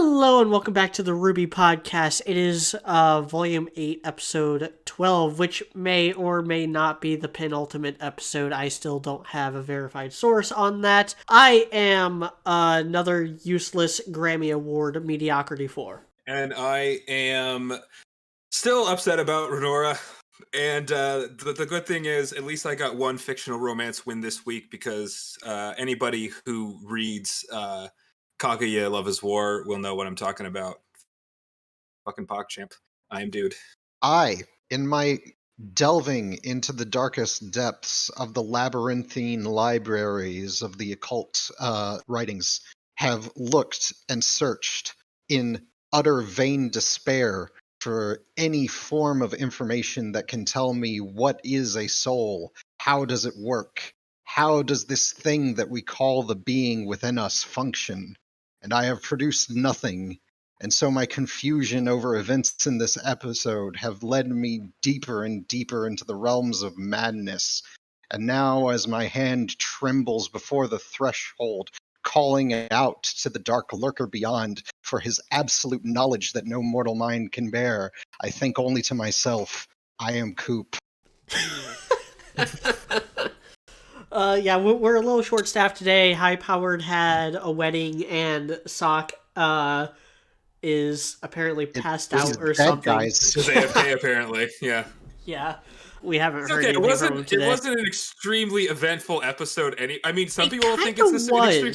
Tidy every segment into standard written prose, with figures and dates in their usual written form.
Hello and welcome back to the RWBY podcast. It is volume 8, episode 12, which may or may not be the penultimate episode. I still don't have a verified source on that. I am another useless Grammy Award mediocrity 4. And I am still upset about Renora. And the good thing is, at least I got one fictional romance win this week, because anybody who reads Kaguya Love is War will know what I'm talking about. Fucking PogChamp. I am dude. In my delving into the darkest depths of the labyrinthine libraries of the occult writings, have looked and searched in utter vain despair for any form of information that can tell me what is a soul, how does it work, how does this thing that we call the being within us function, and I have produced nothing. And so my confusion over events in this episode have led me deeper and deeper into the realms of madness. And now, as my hand trembles before the threshold, calling out to the dark lurker beyond for his absolute knowledge that no mortal mind can bear, I think only to myself, I am Coop. Yeah, we're a little short-staffed today. High Powered had a wedding, and Sock is apparently passed out or something. He's AFK apparently, yeah. Yeah, we haven't heard anything from him today. It wasn't an extremely eventful episode. Some people will think it's this extreme.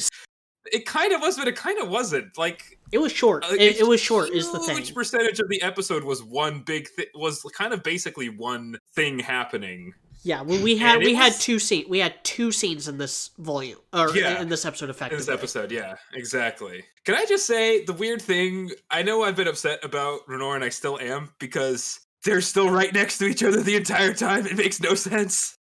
It kind of was, but it kind of wasn't. Like, it was short. It was short. Is the thing? Which percentage of the episode was one big thing? Was kind of basically one thing happening. Yeah, we had two scenes. We had two scenes in this volume, in this episode, effectively. In this episode, yeah, exactly. Can I just say the weird thing? I know I've been upset about Renora, and I still am, because they're still right next to each other the entire time. It makes no sense.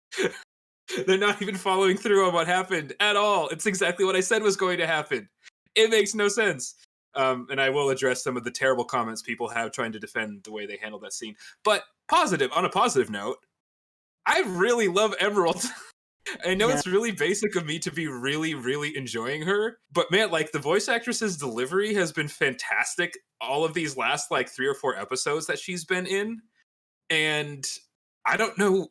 They're not even following through on what happened at all. It's exactly what I said was going to happen. It makes no sense. And I will address some of the terrible comments people have trying to defend the way they handled that scene. But on a positive note, I really love Emerald. I know it's really basic of me to be really, really enjoying her. But man, like, the voice actress's delivery has been fantastic all of these last, 3 or 4 episodes that she's been in. And I don't know,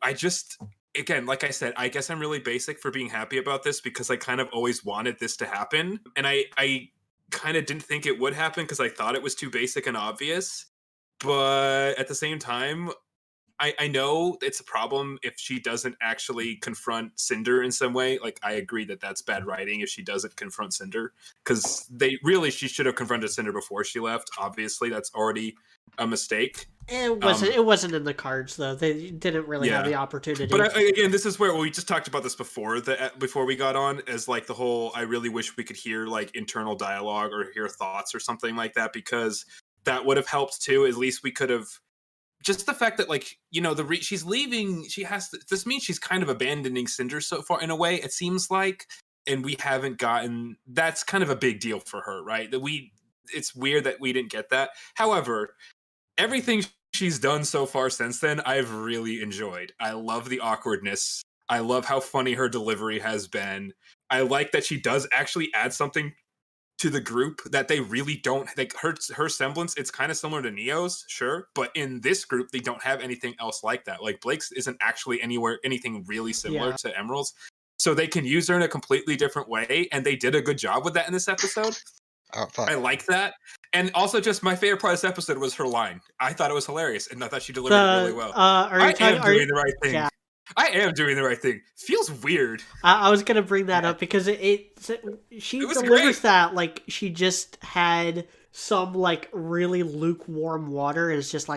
again, like I said, I guess I'm really basic for being happy about this, because I kind of always wanted this to happen. And I kind of didn't think it would happen, because I thought it was too basic and obvious. But at the same time, I know it's a problem if she doesn't actually confront Cinder in some way. Like, I agree that that's bad writing if she doesn't confront Cinder, because she should have confronted Cinder before she left. Obviously, that's already a mistake. It wasn't in the cards, though. They didn't really have the opportunity. But again, this is where we just talked about this before we got on, as the whole, I really wish we could hear internal dialogue or hear thoughts or something like that, because that would have helped too. At least we could have. Just the fact that, she's leaving, this means she's kind of abandoning Cinder so far, in a way, it seems like, and we haven't gotten, that's kind of a big deal for her, right? It's weird that we didn't get that. However, everything she's done so far since then, I've really enjoyed. I love the awkwardness. I love how funny her delivery has been. I like that she does actually add something to the group that they really don't, her semblance, it's kind of similar to Neo's, sure, but in this group they don't have anything else like that. Blake's isn't actually anything really similar to Emerald's, so they can use her in a completely different way, and they did a good job with that in this episode. I like that. And also, just my favorite part of this episode was her line. I thought it was hilarious, and I thought she delivered it really well. I am doing the right thing. I am doing the right thing. Feels weird. I was gonna bring that up, because she delivers great. That like she just had some really lukewarm water, and it's just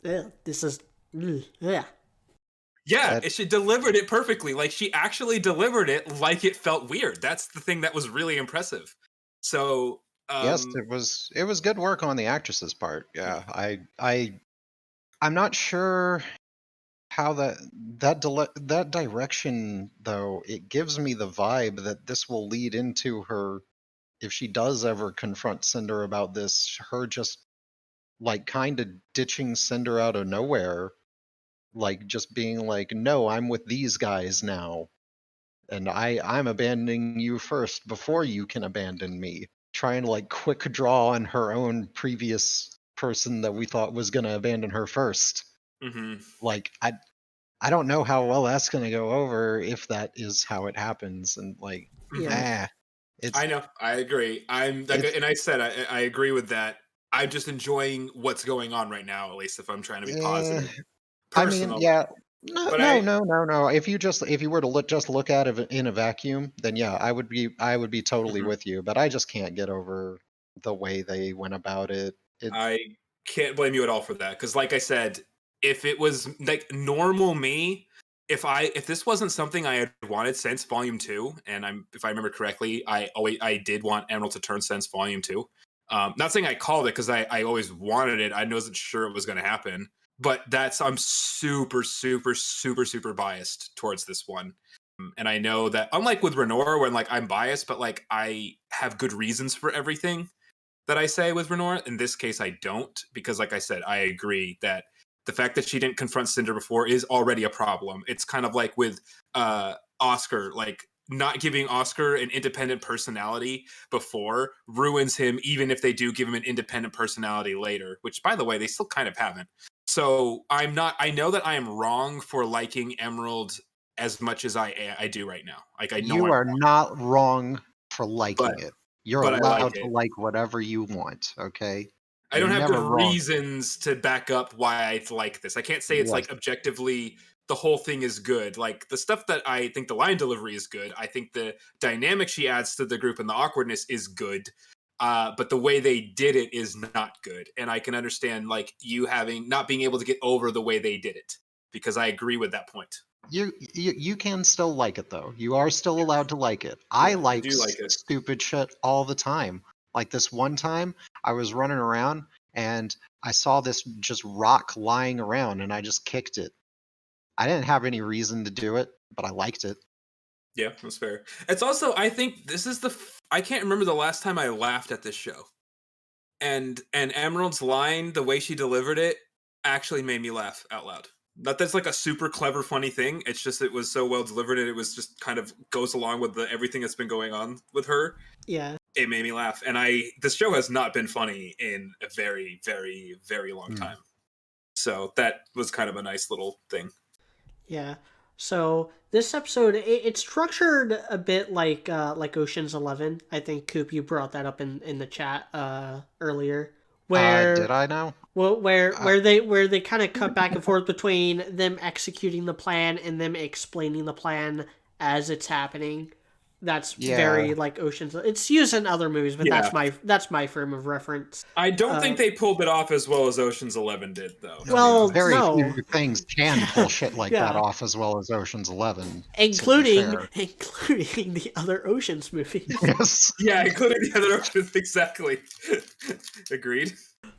this is yeah. Yeah, she delivered it perfectly. She actually delivered it like it felt weird. That's the thing that was really impressive. So yes, it was good work on the actress's part. Yeah, I'm not sure how that direction, though. It gives me the vibe that this will lead into her, if she does ever confront Cinder about this, her just kind of ditching Cinder out of nowhere, just being no, I'm with these guys now, and I'm abandoning you first before you can abandon me. try and like quick draw on her own previous person that we thought was going to abandon her first. Mm-hmm. Like I don't know how well that's going to go over if that is how it happens, and like it's I know, I agree. I'm like, and I said I agree with that. I'm just enjoying what's going on right now, at least if I'm trying to be positive. I mean, yeah. No, But no. If you were to just look at it in a vacuum, then yeah, I would be totally Mhm. with you. But I just can't get over the way they went about it. I can't blame you at all for that, because like I said, if it was like normal me, if this wasn't something I had wanted since Volume 2, and if I remember correctly, I did want Emerald to turn since Volume 2. Not saying I called it because I always wanted it. I wasn't sure it was going to happen, but I'm super super super super biased towards this one. And I know that unlike with Renora, when like I'm biased, but like I have good reasons for everything that I say with Renora. In this case, I don't, because like I said, I agree that the fact that she didn't confront Cinder before is already a problem. It's kind of like with Oscar, like not giving Oscar an independent personality before ruins him, even if they do give him an independent personality later, which by the way, they still kind of haven't. So I know that I am wrong for liking Emerald as much as I do right now. Like I know You are not wrong for liking it. You're but I like allowed to it. like whatever you want, okay? I don't You're have good never wrong. reasons to back up why I like this. I can't say it's like Yes. objectively the whole thing is good. Like the stuff that I think the line delivery is good. I think the dynamic she adds to the group and the awkwardness is good. But the way they did it is not good. And I can understand like you not being able to get over the way they did it, because I agree with that point. You can still like it though. You are still allowed to like it. I I like do like it. stupid shit all the time. Like this one time, I was running around and I saw this just rock lying around, and I just kicked it. I didn't have any reason to do it, but I liked it. Yeah, that's fair. It's also, I think this is I can't remember the last time I laughed at this show. And Emerald's line, the way she delivered it, actually made me laugh out loud. Not that's like a super clever, funny thing. It's just it was so well delivered, and it was just kind of goes along with everything that's been going on with her. Yeah. It made me laugh, and this show has not been funny in a very, very, very long time. So that was kind of a nice little thing. Yeah. So this episode, it's structured a bit like Ocean's 11. I think Coop, you brought that up in the chat earlier. Where Did I now? Well, where they kind of cut back and forth between them executing the plan and them explaining the plan as it's happening. That's very like Ocean's. It's used in other movies, but that's my frame of reference. I don't think they pulled it off as well as Ocean's 11 did, though. Well, very no. few things can pull shit like that off as well as Ocean's 11, including the other Ocean's movies. Yes. Yeah, including the other Oceans, exactly. Agreed.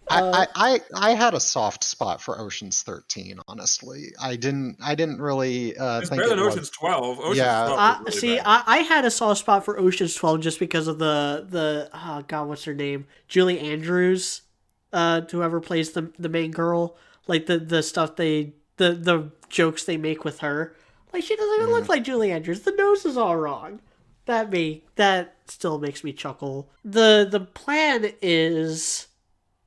I had a soft spot for Ocean's 13. Honestly, I didn't really it's think better than it was. Ocean's 12. Ocean's 12 was really bad. I had a soft spot for Ocean's 12 just because of the oh god, what's her name? Julie Andrews, whoever plays the main girl. Like the stuff the jokes they make with her. Like she doesn't even look like Julie Andrews. The nose is all wrong. That still makes me chuckle. The plan is.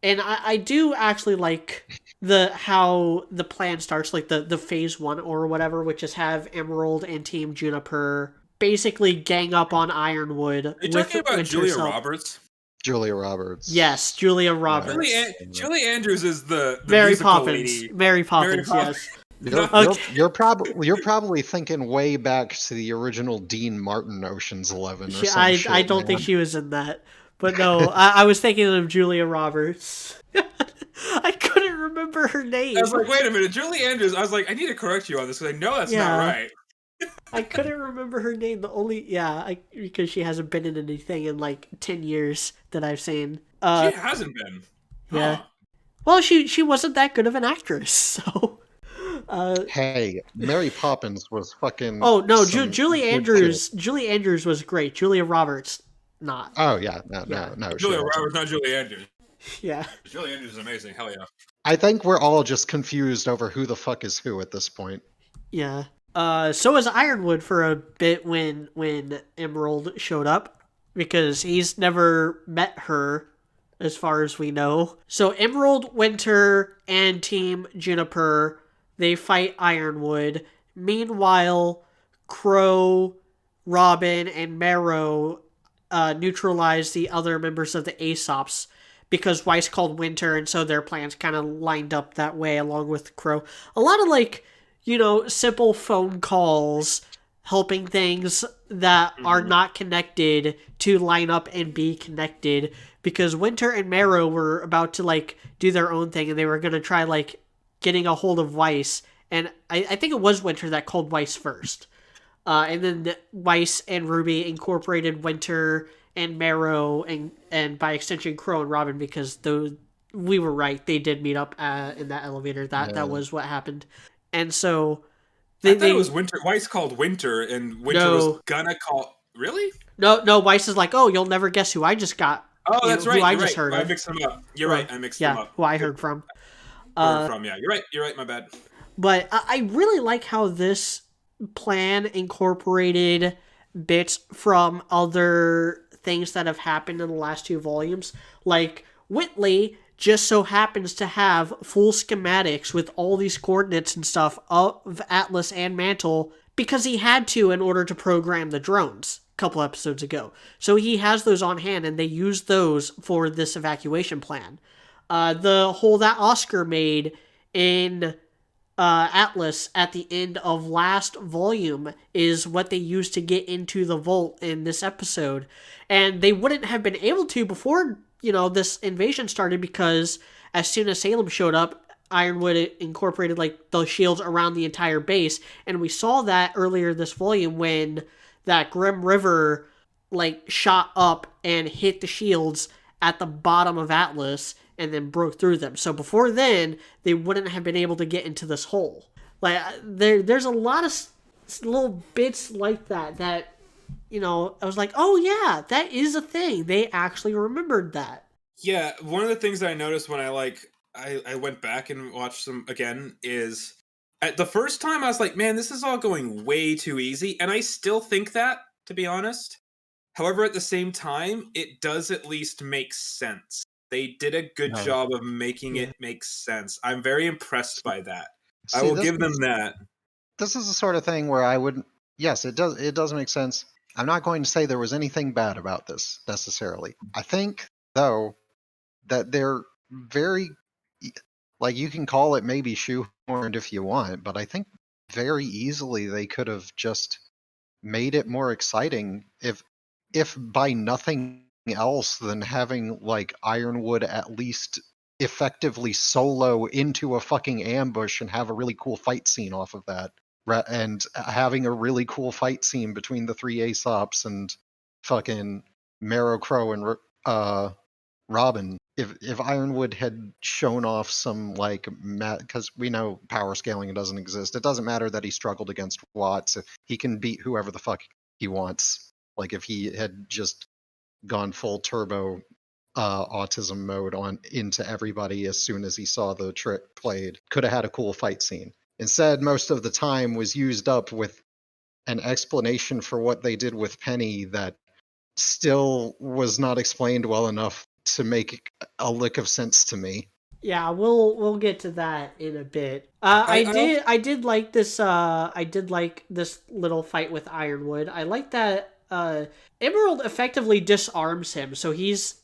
And I do actually like how the plan starts, like the phase 1 or whatever, which is have Emerald and Team Juniper basically gang up on Ironwood. Are you talking about Julia Roberts? Julia Roberts. Yes, Julia Roberts. Julie Andrews is the Mary musical Poppins. lady. Mary Poppins, yes. You're probably thinking way back to the original Dean Martin Ocean's 11 or something. I don't think she was in that. But no, I was thinking of Julia Roberts. I couldn't remember her name. I was like, wait a minute, Julie Andrews. I was like, I need to correct you on this because I know that's not right. I couldn't remember her name. Because she hasn't been in anything in like 10 years that I've seen. She hasn't been. Yeah. Huh. Well, she wasn't that good of an actress, so. Hey, Mary Poppins was fucking. Oh no, Julie Andrews. Julie Andrews was great. Julia Roberts. Not. Oh yeah, no. Julia Roberts, not Julie Andrews. Yeah. Julie Andrews is amazing. Hell yeah. I think we're all just confused over who the fuck is who at this point. Yeah. So was Ironwood for a bit when Emerald showed up. because he's never met her as far as we know. So Emerald, Winter, and Team Juniper, they fight Ironwood. Meanwhile, Crow, Robin, and Marrow neutralize the other members of the Aesops because Weiss called Winter, and so their plans kind of lined up that way along with Crow. A lot of, like, simple phone calls helping things that are not connected to line up and be connected, because Winter and Marrow were about to, like, do their own thing, and they were going to try, like, getting a hold of Weiss, and I think it was Winter that called Weiss first. And then Weiss and RWBY incorporated Winter and Marrow and by extension Crow and Robin, because those, we were right, they did meet up in that elevator. That was what happened. And so I thought it was Winter. Weiss called Winter, and Winter was gonna call. Really? No. Weiss is like, oh, you'll never guess who I just got. Oh, that's right. Who I You're just right. heard I of. mixed them up. You're right. I mixed them up. Who I heard from. Yeah. You're right. My bad. But I really like how this plan incorporated bits from other things that have happened in the last 2 volumes. Like, Whitley just so happens to have full schematics with all these coordinates and stuff of Atlas and Mantle because he had to in order to program the drones a couple episodes ago. So he has those on hand, and they use those for this evacuation plan. The hole that Oscar made in Atlas at the end of last volume is what they used to get into the vault in this episode. And they wouldn't have been able to before, this invasion started, because as soon as Salem showed up, Ironwood incorporated, like, the shields around the entire base. And we saw that earlier this volume when that Grim River, like, shot up and hit the shields at the bottom of Atlas and then broke through them. So before then, they wouldn't have been able to get into this hole. Like, there's a lot of little bits like that I was like, oh yeah, that is a thing. They actually remembered that. Yeah, one of the things that I noticed when I went back and watched them again is, at the first time I was like, man, this is all going way too easy, and I still think that, to be honest. However, at the same time, it does at least make sense. They did a good job of making it make sense. I'm very impressed by that. I will give them that. This is the sort of thing where I would, yes, it does make sense. I'm not going to say there was anything bad about this necessarily. I think, though, that they're very, like, you can call it maybe shoehorned if you want, but I think very easily they could have just made it more exciting if by nothing else than having, like, Ironwood at least effectively solo into a fucking ambush and have a really cool fight scene off of that, and having a really cool fight scene between the 3 Aesops and fucking Marrow, Crow, and Robin. If Ironwood had shown off some, like, because we know power scaling doesn't exist. It doesn't matter that he struggled against Watts. He can beat whoever the fuck he wants. Like, if he had just gone full turbo autism mode on into everybody as soon as he saw the trick played, could have had a cool fight scene. Instead, most of the time was used up with an explanation for what they did with Penny that still was not explained well enough to make a lick of sense to me. Yeah, we'll get to that in a bit. I did like this. I did like this little fight with Ironwood. I like that Emerald effectively disarms him, so he's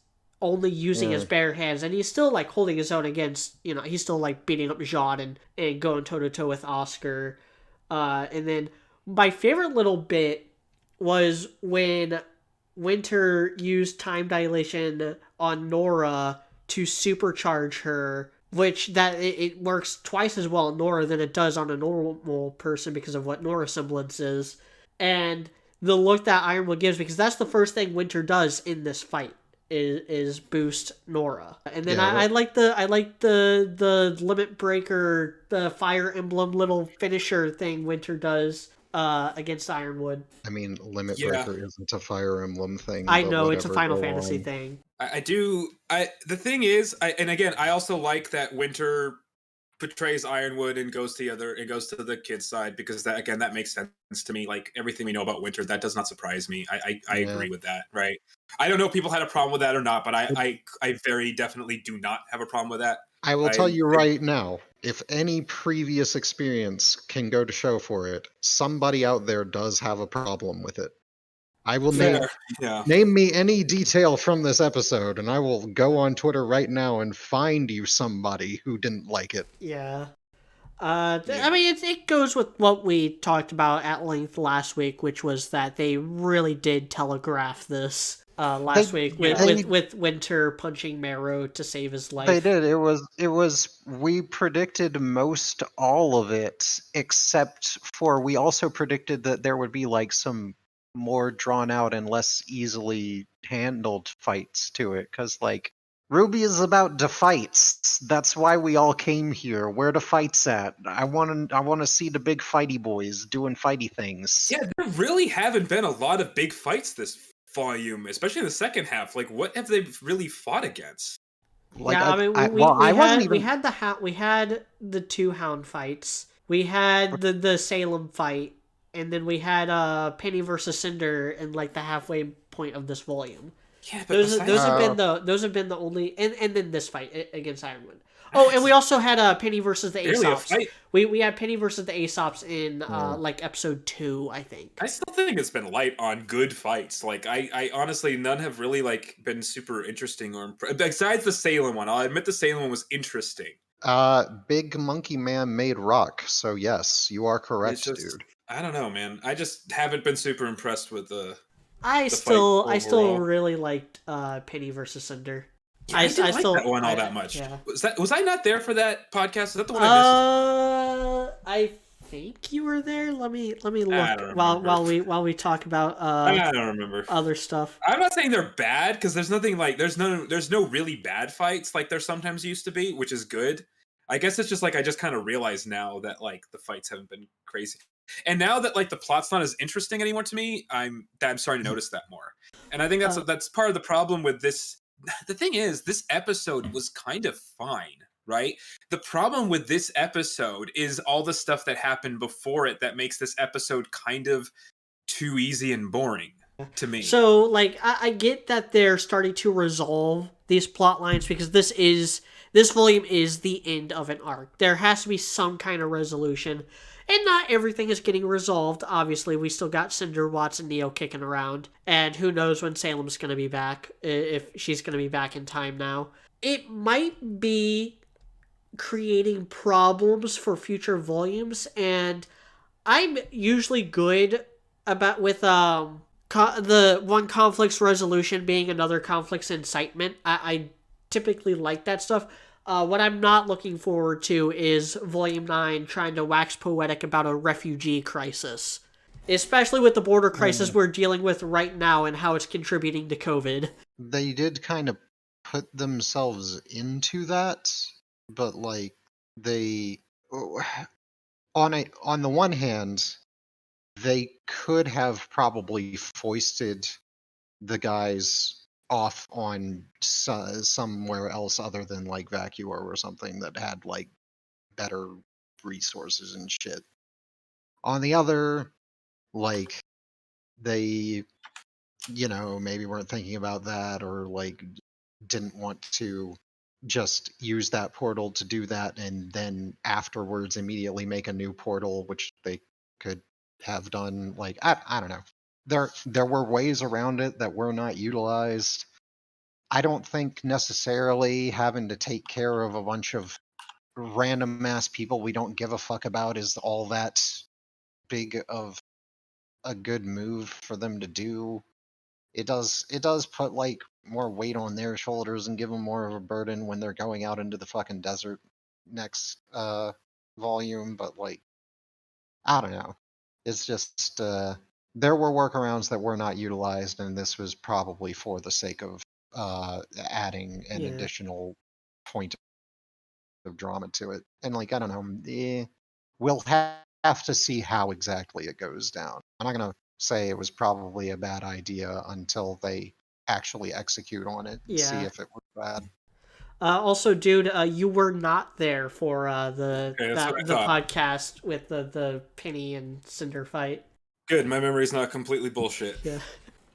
only using his bare hands, and he's still, like, holding his own against, he's still, like, beating up Jean and going toe-to-toe with Oscar. And then my favorite little bit was when Winter used time dilation on Nora to supercharge her, which it works twice as well on Nora than it does on a normal person because of what Nora's semblance is. And the look that Ironwood gives, because that's the first thing Winter does in this fight, is boost Nora. And then I like the limit breaker, the Fire Emblem little finisher thing Winter does against Ironwood. I mean, limit breaker isn't a Fire Emblem thing. I know, it's a Final Fantasy thing. The thing is, and again, I also like that Winter betrays Ironwood and goes to the kid's side, because that makes sense to me. Like everything we know about Winter, that does not surprise me. I Yeah. agree with that, right? I don't know if people had a problem with that or not, but I very definitely do not have a problem with that. I will tell you right now, if any previous experience can go to show for it, somebody out there does have a problem with it. I will name me any detail from this episode, and I will go on Twitter right now and find you somebody who didn't like it. Yeah. I mean, it goes with what we talked about at length last week, which was that they really did telegraph this last week with Winter punching Marrow to save his life. They did. We predicted most all of it, except for we also predicted that there would be like some more drawn out and less easily handled fights to it, because like RWBY is about the fights. That's why we all came here. Where the fights at? I want to see the big fighty boys doing fighty things. Yeah, there really haven't been a lot of big fights this volume, especially in the second half. Like, what have they really fought against? Like, yeah, I mean, we had the two Hound fights. We had the Salem fight, and then we had Penny versus Cinder in like the halfway point of this volume. Yeah, but those have been the only, and then this fight against Ironwood. Oh, and we also had Penny versus the Aesops. We had Penny versus the Aesops in like episode 2, I think. I still think it's been light on good fights. Like I honestly, none have really like been super interesting or besides the Salem one. I'll admit the Salem one was interesting. Big Monkey Man made rock, so yes, you are correct, dude. I don't know, man. I just haven't been super impressed with the. I still really liked Penny versus Cinder. Yeah, I didn't like that one all that much. Yeah. Was I not there for that podcast? Is that the one I missed? I think you were there. Let me look while we talk about I don't remember other stuff. I'm not saying they're bad, because there's nothing like there's no really bad fights like there sometimes used to be, which is good. I guess it's just like I just kind of realize now that like the fights haven't been crazy. And now that like the plot's not as interesting anymore to me, I'm starting to notice that more. And I think that's part of the problem with this. The thing is, this episode was kind of fine, right? The problem with this episode is all the stuff that happened before it that makes this episode kind of too easy and boring to me. So, like, I get that they're starting to resolve these plot lines, because this volume is the end of an arc. There has to be some kind of resolution. And not everything is getting resolved. Obviously, we still got Cinder, Watts, and Neo kicking around. And who knows when Salem's going to be back, if she's going to be back in time now. It might be creating problems for future volumes. And I'm usually good with the one conflict's resolution being another conflict's incitement. I typically like that stuff. What I'm not looking forward to is Volume 9 trying to wax poetic about a refugee crisis. Especially with the border crisis we're dealing with right now and how it's contributing to COVID. They did kind of put themselves into that, but like they... On the one hand, they could have probably foisted the guys off on somewhere else other than like Vacuor or something that had like better resources and shit. On the other, like they, maybe weren't thinking about that, or like didn't want to just use that portal to do that and then afterwards immediately make a new portal, which they could have done. Like I don't know. There were ways around it that were not utilized. I don't think necessarily having to take care of a bunch of random ass people we don't give a fuck about is all that big of a good move for them to do. It does put like more weight on their shoulders and give them more of a burden when they're going out into the fucking desert next volume, but like I don't know. It's just there were workarounds that were not utilized, and this was probably for the sake of adding an additional point of drama to it. And like I don't know, we'll have to see how exactly it goes down. I'm not gonna say it was probably a bad idea until they actually execute on it and see if it was bad. Also, dude, you were not there for Okay, that's what I the thought. podcast with the Penny and Cinder fight. Good, my memory's not completely bullshit. Yeah.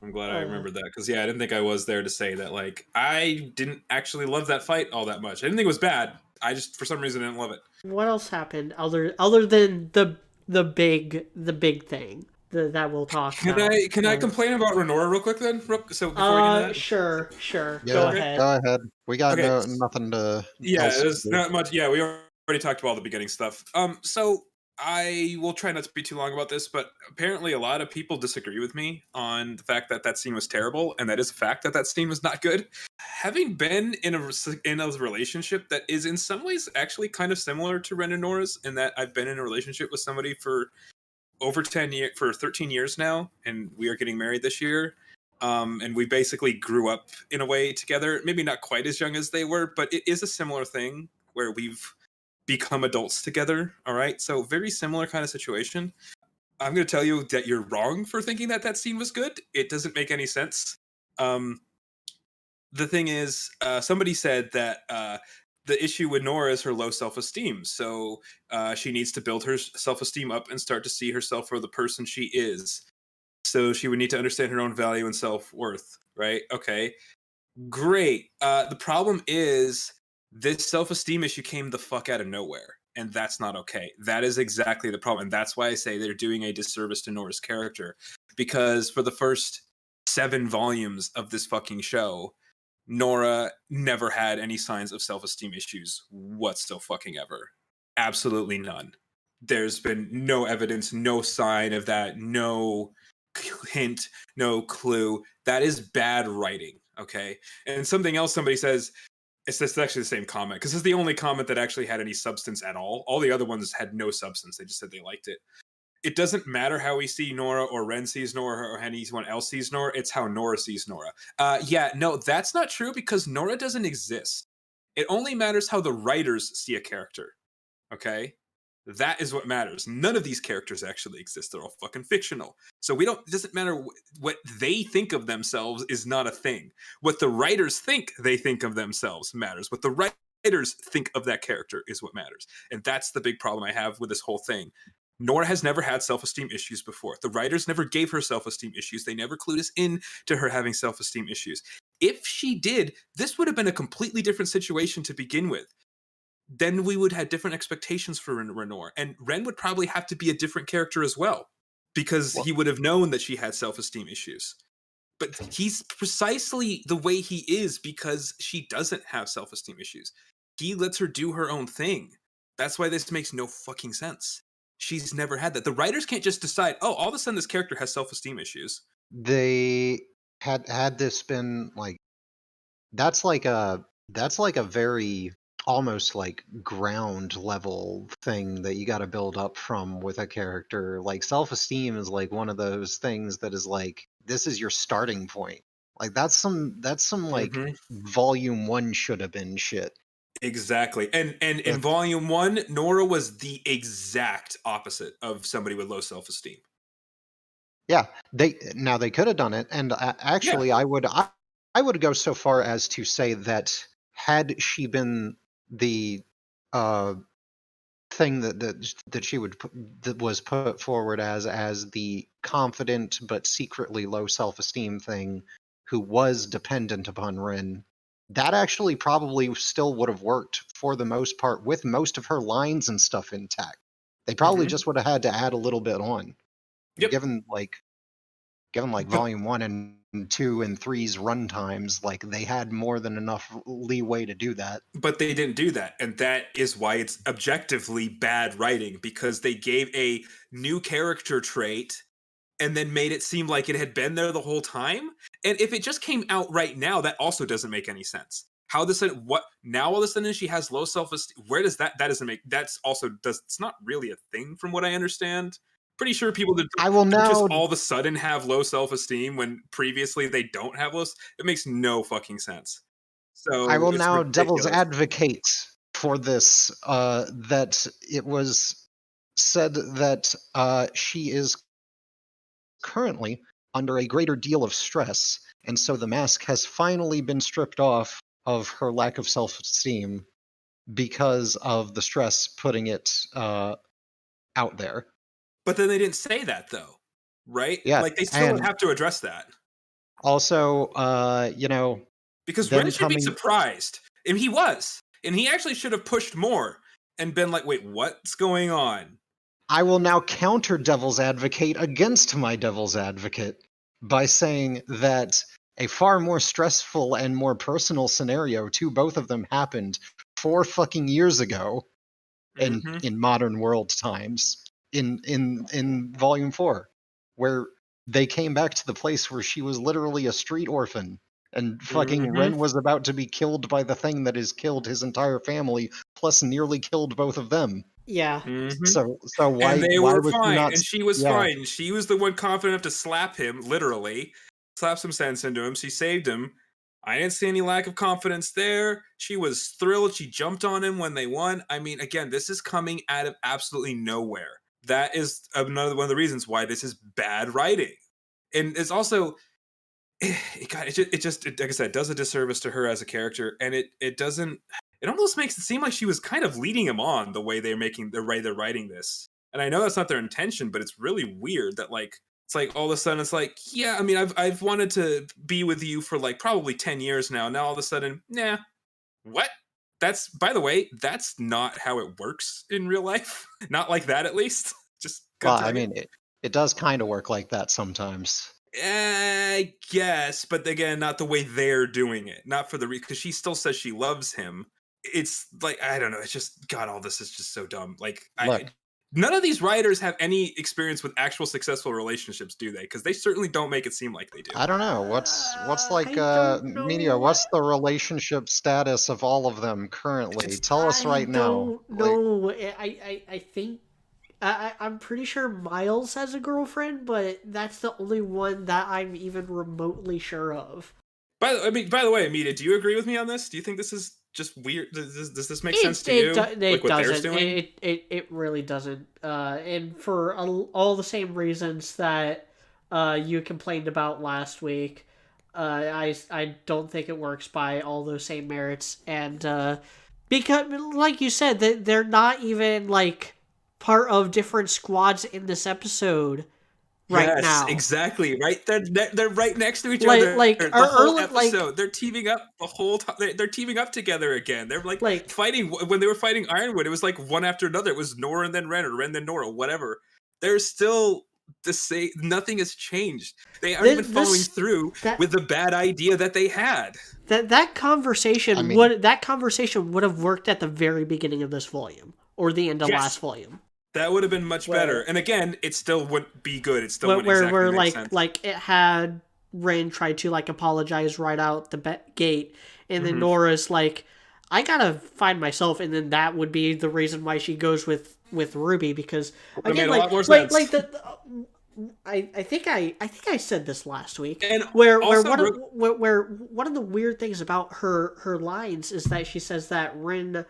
I'm glad I remembered that because I didn't think I was there to say that. Like, I didn't actually love that fight all that much. I didn't think it was bad. I just, for some reason, didn't love it. What else happened other than the big thing that we'll talk about? Can I complain about Renora real quick then? So before we do that, Sure. Go Yeah, ahead. go ahead. We got okay. nothing to Yeah, else to there's do. not much. Yeah, we already talked about all the beginning stuff. So I will try not to be too long about this, but apparently a lot of people disagree with me on the fact that that scene was terrible, and that is a fact that that scene was not good. Having been in a relationship that is in some ways actually kind of similar to Ren and Nora's, in that I've been in a relationship with somebody for over 10 years, for 13 years now, and we are getting married this year. And we basically grew up in a way together, maybe not quite as young as they were, but it is a similar thing where we've become adults together. All right. So very similar kind of situation. I'm going to tell you that you're wrong for thinking that that scene was good. It doesn't make any sense. Um, the thing is, somebody said that the issue with Nora is her low self-esteem. So she needs to build her self-esteem up and start to see herself for the person she is. So she would need to understand her own value and self-worth, right? Okay, great. The problem is this self-esteem issue came the fuck out of nowhere, and that's not okay. That is exactly the problem, and that's why I say they're doing a disservice to Nora's character, because for the first 7 volumes of this fucking show, Nora never had any signs of self-esteem issues whatsoever. Absolutely none. There's been no evidence, no sign of that, no hint, no clue. That is bad writing, okay? And something else somebody says, it's actually the same comment, because it's the only comment that actually had any substance at all. All the other ones had no substance. They just said they liked it. It doesn't matter how we see Nora or Ren sees Nora or anyone else sees Nora. It's how Nora sees Nora. Yeah, no, that's not true because Nora doesn't exist. It only matters how the writers see a character. Okay? That is what matters. None of these characters actually exist. They're all fucking fictional. So it doesn't matter what they think of themselves is not a thing. What the writers think they think of themselves matters. What the writers think of that character is what matters. And that's the big problem I have with this whole thing. Nora has never had self-esteem issues before. The writers never gave her self-esteem issues. They never clued us in to her having self-esteem issues. If she did, this would have been a completely different situation to begin with. Then we would have different expectations for Renora. And Ren would probably have to be a different character as well, because he would have known that she had self-esteem issues. But he's precisely the way he is because she doesn't have self-esteem issues. He lets her do her own thing. That's why this makes no fucking sense. She's never had that. The writers can't just decide, oh, all of a sudden this character has self-esteem issues. They had this been like that's like a very almost like ground level thing that you got to build up from with a character. Like self-esteem is like one of those things that is like this is your starting point. Like that's some like volume 1 should have been shit. Exactly. And in volume 1, Nora was the exact opposite of somebody with low self-esteem. Yeah, they could have done it, and actually, I would go so far as to say that had she been the thing that she would that was put forward as the confident but secretly low self-esteem thing, who was dependent upon Rin, that actually probably still would have worked for the most part with most of her lines and stuff intact. They probably just would have had to add a little bit on. Yep. Given volume 1 and 2 and 3's run times, like they had more than enough leeway to do that. But they didn't do that, and that is why it's objectively bad writing, because they gave a new character trait and then made it seem like it had been there the whole time. And if it just came out right now, that also doesn't make any sense. How this what now all of a sudden she has low self-esteem? Where does that doesn't make that's also does it's not really a thing from what I understand. Pretty sure people that just all of a sudden have low self-esteem when previously they don't have low. It makes no fucking sense. So I will now ridiculous. devil's advocate for this. That it was said that she is currently under a greater deal of stress, and so the mask has finally been stripped off of her lack of self-esteem because of the stress putting it out there. But then they didn't say that though, right? Yeah, Like they still would and have to address that also, because Ren them should be coming. surprised, and he was, and he actually should have pushed more and been like, "Wait, what's going on?" I will now counter devil's advocate against my devil's advocate by saying that a far more stressful and more personal scenario to both of them happened 4 fucking years ago in Mhm. in modern world times in volume 4, where they came back to the place where she was literally a street orphan and fucking Mhm. Ren was about to be killed by the thing that has killed his entire family plus nearly killed both of them. Yeah. Mhm. So And they why were was he fine, not and she was yeah. fine. She was the one confident enough to slap him, literally, slap some sense into him. She saved him. I didn't see any lack of confidence there. She was thrilled. She jumped on him when they won. I mean, again, this is coming out of absolutely nowhere. That is another one of the reasons why this is bad writing. And it's also, like I said, it does a disservice to her as a character, and it doesn't. It almost makes it seem like she was kind of leading him on the way they're writing this. And I know that's not their intention, but it's really weird that like it's like all of a sudden it's like, yeah, I mean, I've wanted to be with you for like probably 10 years now. Now all of a sudden, nah, what? That's by the way, that's not how it works in real life. Not like that, at least. Just Well, gonna I tell you. mean, it does kind of work like that sometimes. I guess, but again, not the way they're doing it. Not for the because she still says she loves him. It's like I don't know. It's just God. All this is just so dumb. Like Look, none of these writers have any experience with actual successful relationships, do they? Because they certainly don't make it seem like they do. I don't know. What's like I don't Media, know. what's the relationship status of all of them currently? Just Tell us I right now. don't Like, know. I think I'm pretty sure Miles has a girlfriend, but that's the only one that I'm even remotely sure of. by the way, Amita, do you agree with me on this? Do you think this is just weird? Does this make sense to you? Like It what they're doesn't. doing? It really doesn't. And for all the same reasons that you complained about last week, I don't think it works by all those same merits. And because, like you said, that they're not even like part of different squads in this episode right Yes, now. exactly. Right, they're right next to each Like other. like The whole early episode, they're teaming up the whole time. They're teaming up together again. They're like like fighting when they were fighting Ironwood. It was like one after another. It was Nora and then Ren, or Ren then Nora, whatever. They're still the same. Nothing has changed. They aren't even following this through that with the bad idea that they had. that I mean, conversation would have worked at the very beginning of this volume or the end of Yes, last volume that would have been much better. where And again, it still wouldn't be good. It still wouldn't exactly where make sense. like it had Rain try to like apologize right out the gate, and then Mhm. Nora's like, I gotta find myself, and then that would be the reason why she goes with RWBY, because Would have again, made a lot more like sense. I think I said this last week, And where also, where one of the weird things about her lines is that she says that Rin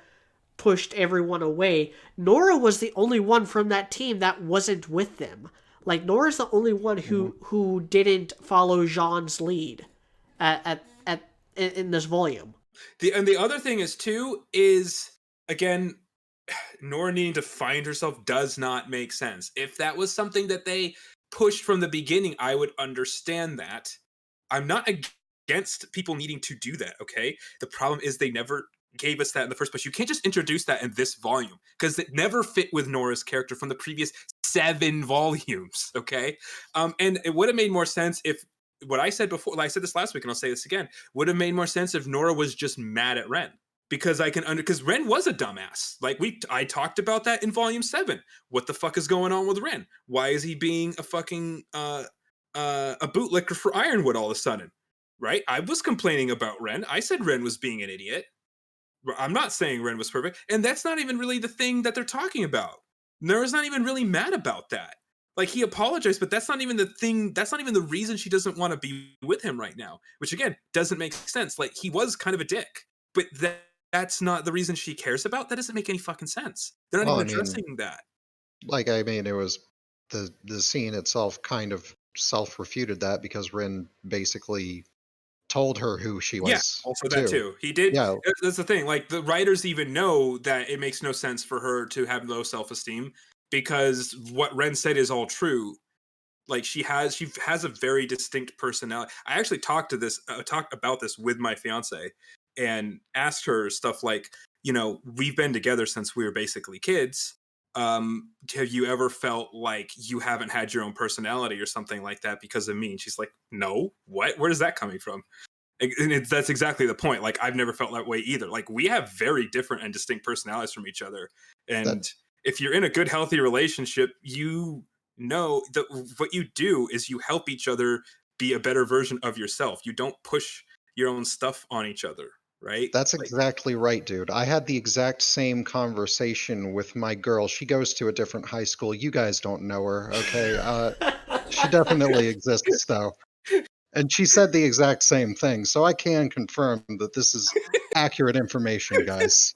pushed everyone away. Nora was the only one from that team that wasn't with them. Like Nora's the only one who didn't follow Jean's lead in this volume. the other thing is too is again Nora needing to find herself does not make sense. If that was something that they pushed from the beginning, I would understand that. I'm not against people needing to do that, okay? The problem is they never gave us that in the first place. You can't just introduce that in this volume because it never fit with Nora's character from the previous 7 volumes, okay? And it would have made more sense if what I said before, like I said this last week, and I'll say this again, would have made more sense if Nora was just mad at Ren because because Ren was a dumbass. Like I talked about that in volume 7. What the fuck is going on with Ren? Why is he being a fucking a bootlicker for Ironwood all of a sudden? Right? I was complaining about Ren. I said Ren was being an idiot. I'm not saying Ren was perfect, and that's not even really the thing that they're talking about. Nora's not even really mad about that. Like he apologized, but that's not even the thing. That's not even the reason she doesn't want to be with him right now. Which again doesn't make sense. Like he was kind of a dick, but that's not the reason she cares about. That doesn't make any fucking sense. They're not well, even I mean, addressing that. it was the scene itself kind of self-refuted that because Rin basically told her who she Yeah, was. also that too. He did. Yeah, That's the thing. Like the writers even know that it makes no sense for her to have low self-esteem because what Ren said is all true. Like she has a very distinct personality. I actually talked about this with my fiance and asked her stuff like, we've been together since we were basically kids. Have you ever felt like you haven't had your own personality or something like that because of me? And she's like, no. What? Where is that coming from? And that's exactly the point. Like I've never felt that way either. Like we have very different and distinct personalities from each other, and if you're in a good, healthy relationship, that what you do is you help each other be a better version of yourself. You don't push your own stuff on each other, right? that's Like, exactly right, dude. I had the exact same conversation with my girl. She goes to a different high school. You guys don't know her, okay? She definitely exists, though. And she said the exact same thing, so I can confirm that this is accurate information, guys.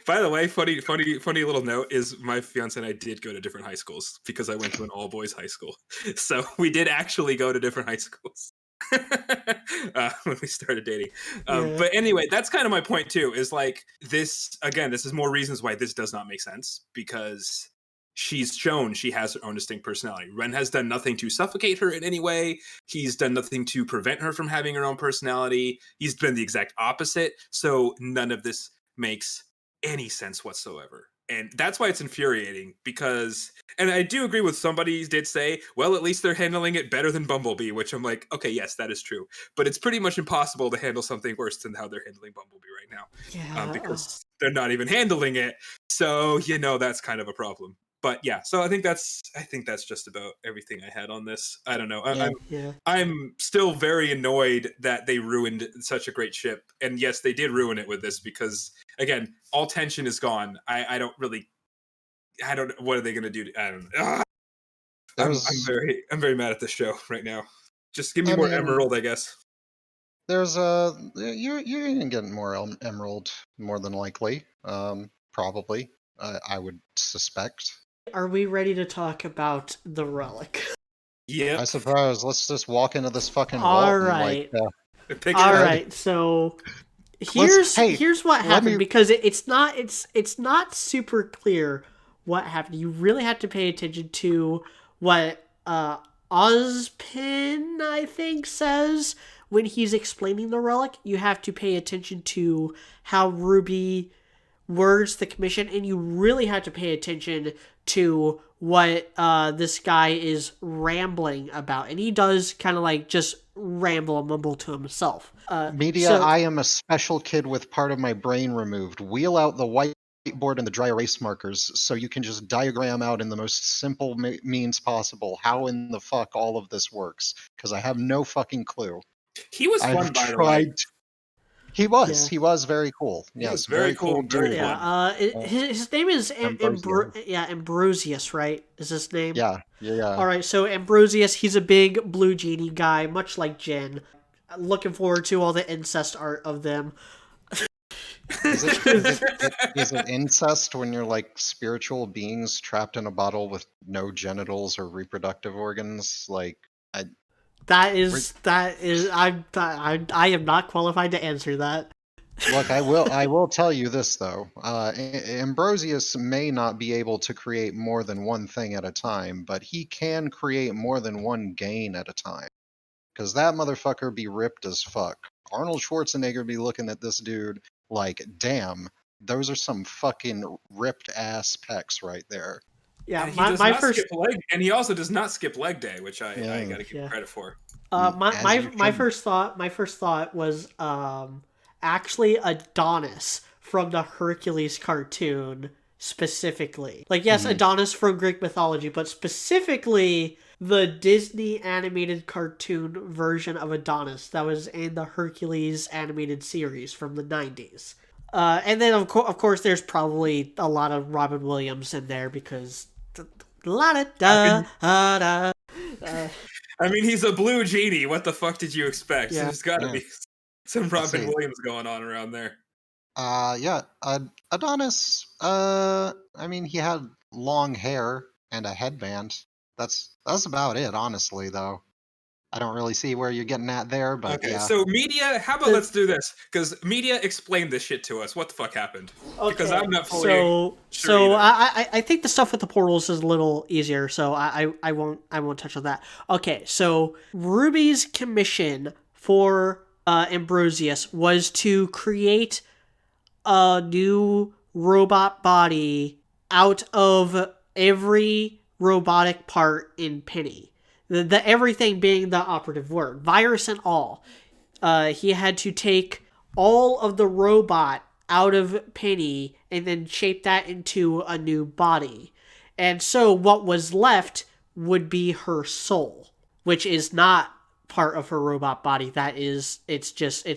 by the way, funny little note is my fiance and I did go to different high schools because I went to an all boys high school. So we did actually go to different high schools. When we started dating. Yeah. But anyway, that's kind of my point too, is like this is more reasons why this does not make sense, because she's shown she has her own distinct personality. Ren has done nothing to suffocate her in any way. He's done nothing to prevent her from having her own personality. He's been the exact opposite. So none of this makes any sense whatsoever. And that's why it's infuriating, because, and I do agree with somebody did say, well, at least they're handling it better than Bumblebee, which I'm like, okay, yes, that is true. But it's pretty much impossible to handle something worse than how they're handling Bumblebee right now. Yeah. Because they're not even handling it. So, that's kind of a problem. But yeah, so I think that's just about everything I had on this. I don't know. I'm still very annoyed that they ruined such a great ship. And yes, they did ruin it with this because, again, all tension is gone. I don't know. What are they going to do? I don't know. I'm very mad at this show right now. Just give me more Emerald, I guess. There's you're gonna get more Emerald more than likely. Probably. I would suspect. Are we ready to talk about the relic? Yeah. I suppose. Let's just walk into this fucking All vault right. and like. All right. So here's what happened, because it's not super clear what happened. You really have to pay attention to what Ozpin, I think, says when he's explaining the relic. You have to pay attention to how RWBY words the commission, and you really have to pay attention to what this guy is rambling about. And he does kind of like just ramble and mumble to himself. I am a special kid with part of my brain removed. Wheel out the whiteboard and the dry erase markers so you can just diagram out in the most simple means possible how in the fuck all of this works, because I have no fucking clue. He was fun, by the way. He was very cool. Yes, very cool dude. Yeah, his name is Ambrosius, right? Is his name? Yeah. All right, so Ambrosius, he's a big blue genie guy, much like Jin. Looking forward to all the incest art of them. Is it incest when you're like spiritual beings trapped in a bottle with no genitals or reproductive organs? Like, I am not qualified to answer that. Look, I will tell you this though. Ambrosius may not be able to create more than one thing at a time, but he can create more than one gain at a time. Because that motherfucker be ripped as fuck. Arnold Schwarzenegger be looking at this dude like, damn, those are some fucking ripped ass pecs right there. Yeah, skip leg, and he also does not skip leg day, which I gotta give him credit for. My first thought was actually Adonis from the Hercules cartoon specifically. Like, yes, Adonis from Greek mythology, but specifically the Disney animated cartoon version of Adonis that was in the Hercules animated series from the 90s. And then of course there's probably a lot of Robin Williams in there because I mean, he's a blue genie. What the fuck did you expect? Yeah. There's got to be some Robin Williams going on around there. Adonis. I mean, he had long hair and a headband. That's about it, honestly, though. I don't really see where you're getting at there, but Okay, yeah. so Media, how about let's do this? Because Media explained this shit to us. What the fuck happened? Because I'm not fully sure either. I think the stuff with the portals is a little easier, so I won't touch on that. Okay, so RWBY's commission for Ambrosius was to create a new robot body out of every robotic part in Penny. The everything being the operative word, virus and all. He had to take all of the robot out of Penny and then shape that into a new body. And so what was left would be her soul, which is not part of her robot body. It's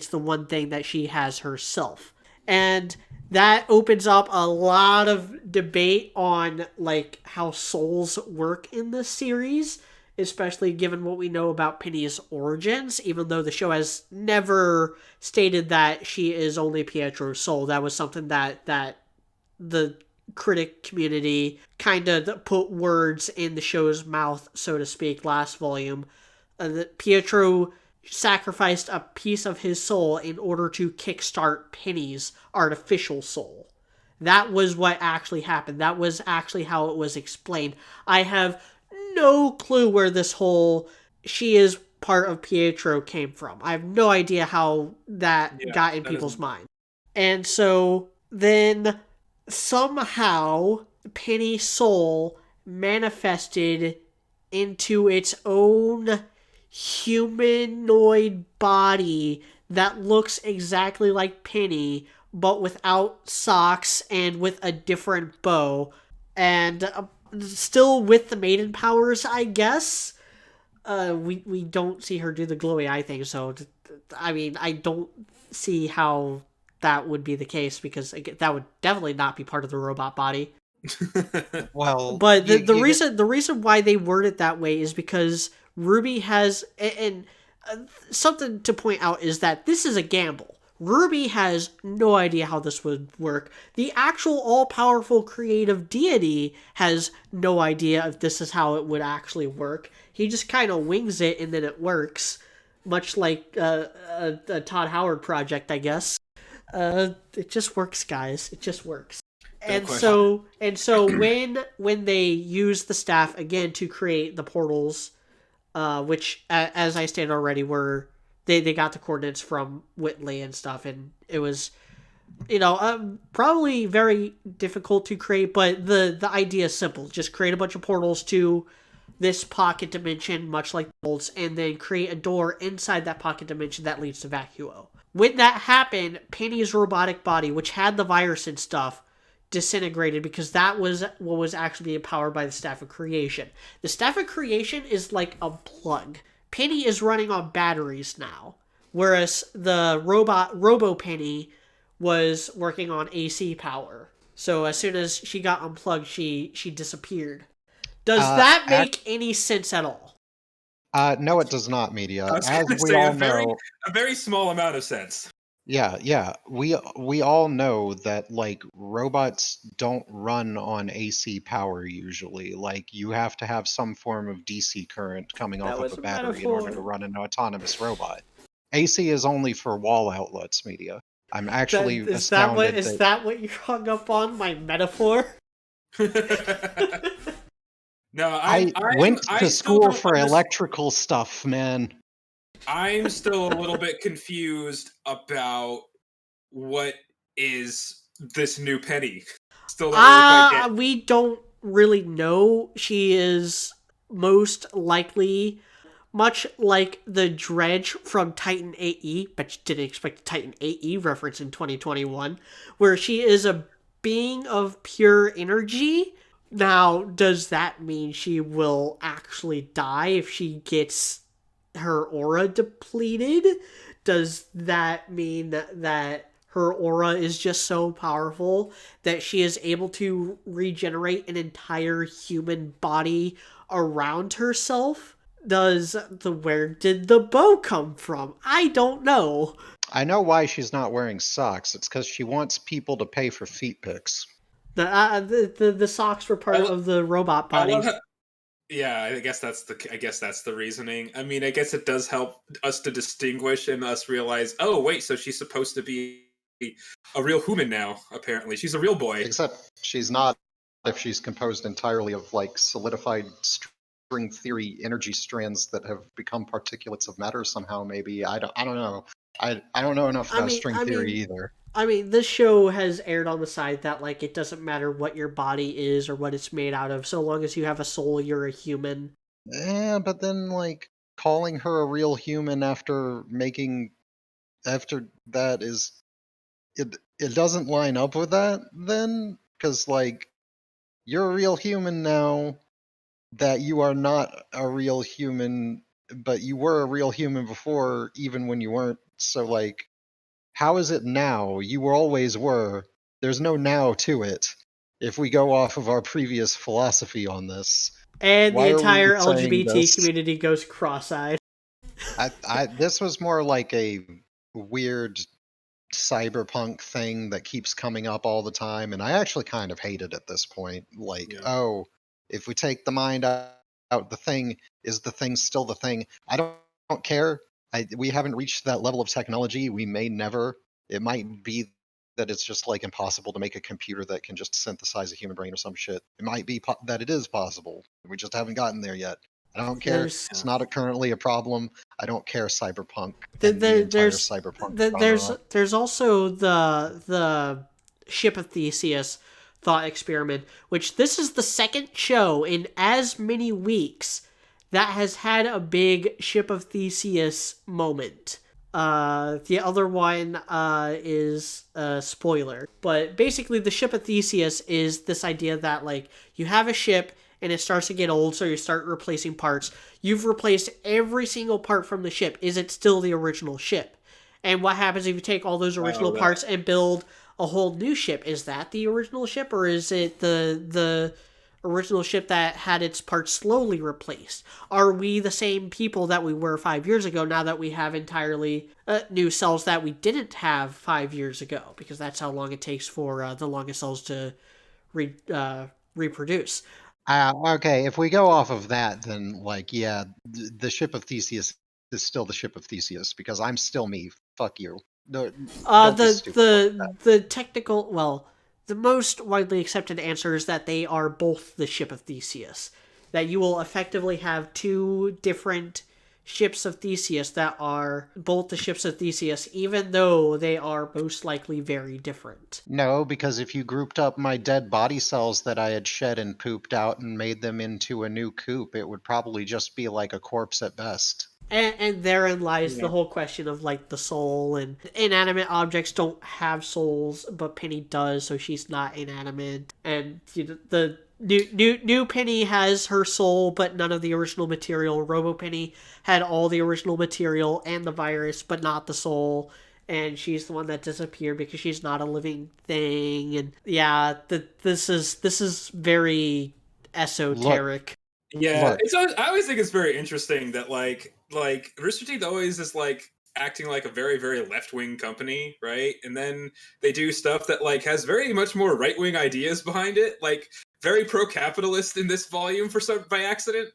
the one thing that she has herself. And that opens up a lot of debate on like how souls work in this series, especially given what we know about Penny's origins, even though the show has never stated that she is only Pietro's soul. That was something that the critic community kind of put words in the show's mouth, so to speak, last volume. That Pietro sacrificed a piece of his soul in order to kickstart Penny's artificial soul. That was what actually happened. That was actually how it was explained. I have no clue where this whole she is part of Pietro came from. I have no idea how that got in people's mind. And so then somehow Penny's soul manifested into its own humanoid body that looks exactly like Penny, but without socks and with a different bow, and still with the maiden powers, I guess. We don't see her do the glowy eye thing, so I mean, I don't see how that would be the case, because that would definitely not be part of the robot body. Well, but the reason why they word it that way is because RWBY has, and something to point out is that this is a gamble. RWBY has no idea how this would work. The actual all-powerful creative deity has no idea if this is how it would actually work. He just kind of wings it and then it works. Much like a Todd Howard project, I guess. It just works, guys. It just works. And so when they use the staff again to create the portals, which, as I stated already, were they got the coordinates from Whitley and stuff, and it was, probably very difficult to create, but the idea is simple. Just create a bunch of portals to this pocket dimension, much like bolts, and then create a door inside that pocket dimension that leads to Vacuo. When that happened, Penny's robotic body, which had the virus and stuff, disintegrated, because that was what was actually being powered by the Staff of Creation. The Staff of Creation is like a plug. Penny is running on batteries now, whereas the Robo Penny was working on AC power. So as soon as she got unplugged, she disappeared. Does that make any sense at all? No, it does not, Media. As we all know, a very small amount of sense. Yeah. We all know that like robots don't run on AC power usually. Like you have to have some form of DC current coming off of a battery in order to run an autonomous robot. AC is only for wall outlets, Media. I'm actually astounded. Is that what you hung up on, my metaphor? No, I went to school for electrical stuff, man. I'm still a little bit confused about what is this new Penny. Still don't really quite get. We don't really know. She is most likely much like the Dredge from Titan AE, but you didn't expect a Titan AE reference in 2021, where she is a being of pure energy. Now, does that mean she will actually die if she gets her aura depleted? Does that mean that her aura is just so powerful that she is able to regenerate an entire human body around herself? Where did the bow come from? I don't know. I know why she's not wearing socks. It's because she wants people to pay for feet pics. The socks were part of the robot body. Yeah, I guess that's the reasoning. I mean, I guess it does help us to distinguish and us realize, oh wait, so she's supposed to be a real human now. Apparently, she's a real boy. Except she's not if she's composed entirely of like solidified string theory energy strands that have become particulates of matter somehow. Maybe I don't know. I don't know enough about string theory either. I mean, this show has aired on the side that, like, it doesn't matter what your body is or what it's made out of. So long as you have a soul, you're a human. Yeah, but then, like, calling her a real human after that is... It doesn't line up with that, then? Because, like, you're a real human now, that you are not a real human, but you were a real human before, even when you weren't. So, like, how is it now? You always were. There's no now to it. If we go off of our previous philosophy on this, And why the are we entire saying LGBT this? community goes cross-eyed. This was more like a weird cyberpunk thing that keeps coming up all the time, and I actually kind of hate it at this point. Like, Yeah. oh, if we take the mind out, the thing is the thing still the thing? I don't care. We haven't reached that level of technology. We may never. It might be that it's just like impossible to make a computer that can just synthesize a human brain or some shit. It might be that it is possible. We just haven't gotten there yet. I don't care. It's not currently a problem. I don't care. Cyberpunk and the entire cyberpunk genre. There's also the Ship of Theseus thought experiment, which this is the second show in as many weeks that has had a big Ship of Theseus moment. The other one is a spoiler, but basically the Ship of Theseus is this idea that, like, you have a ship and it starts to get old, so you start replacing parts. You've replaced every single part from the ship. Is it still the original ship? And what happens if you take all those original parts and build a whole new ship? Is that the original ship, or is it the original ship that had its parts slowly replaced? Are we the same people that we were 5 years ago now that we have entirely new cells that we didn't have 5 years ago? Because that's how long it takes for the longest cells to reproduce. Okay, if we go off of that, then, like, yeah, the Ship of Theseus is still the Ship of Theseus, because I'm still me. Fuck you. No, the technical, well, the most widely accepted answer is that they are both the Ship of Theseus. That you will effectively have two different ships of Theseus that are both the ships of Theseus, even though they are most likely very different. No, because if you grouped up my dead body cells that I had shed and pooped out and made them into a new coop, it would probably just be like a corpse at best. And therein lies the whole question of, like, the soul, and inanimate objects don't have souls, but Penny does, so she's not inanimate. And the new Penny has her soul, but none of the original material. Robo Penny had all the original material and the virus, but not the soul. And she's the one that disappeared because she's not a living thing. And yeah, this is very esoteric. Yeah, I always think it's very interesting that like Rooster Teeth always is like acting like a very, very left-wing company, right? And then they do stuff that like has very much more right-wing ideas behind it, like very pro-capitalist in this volume by accident.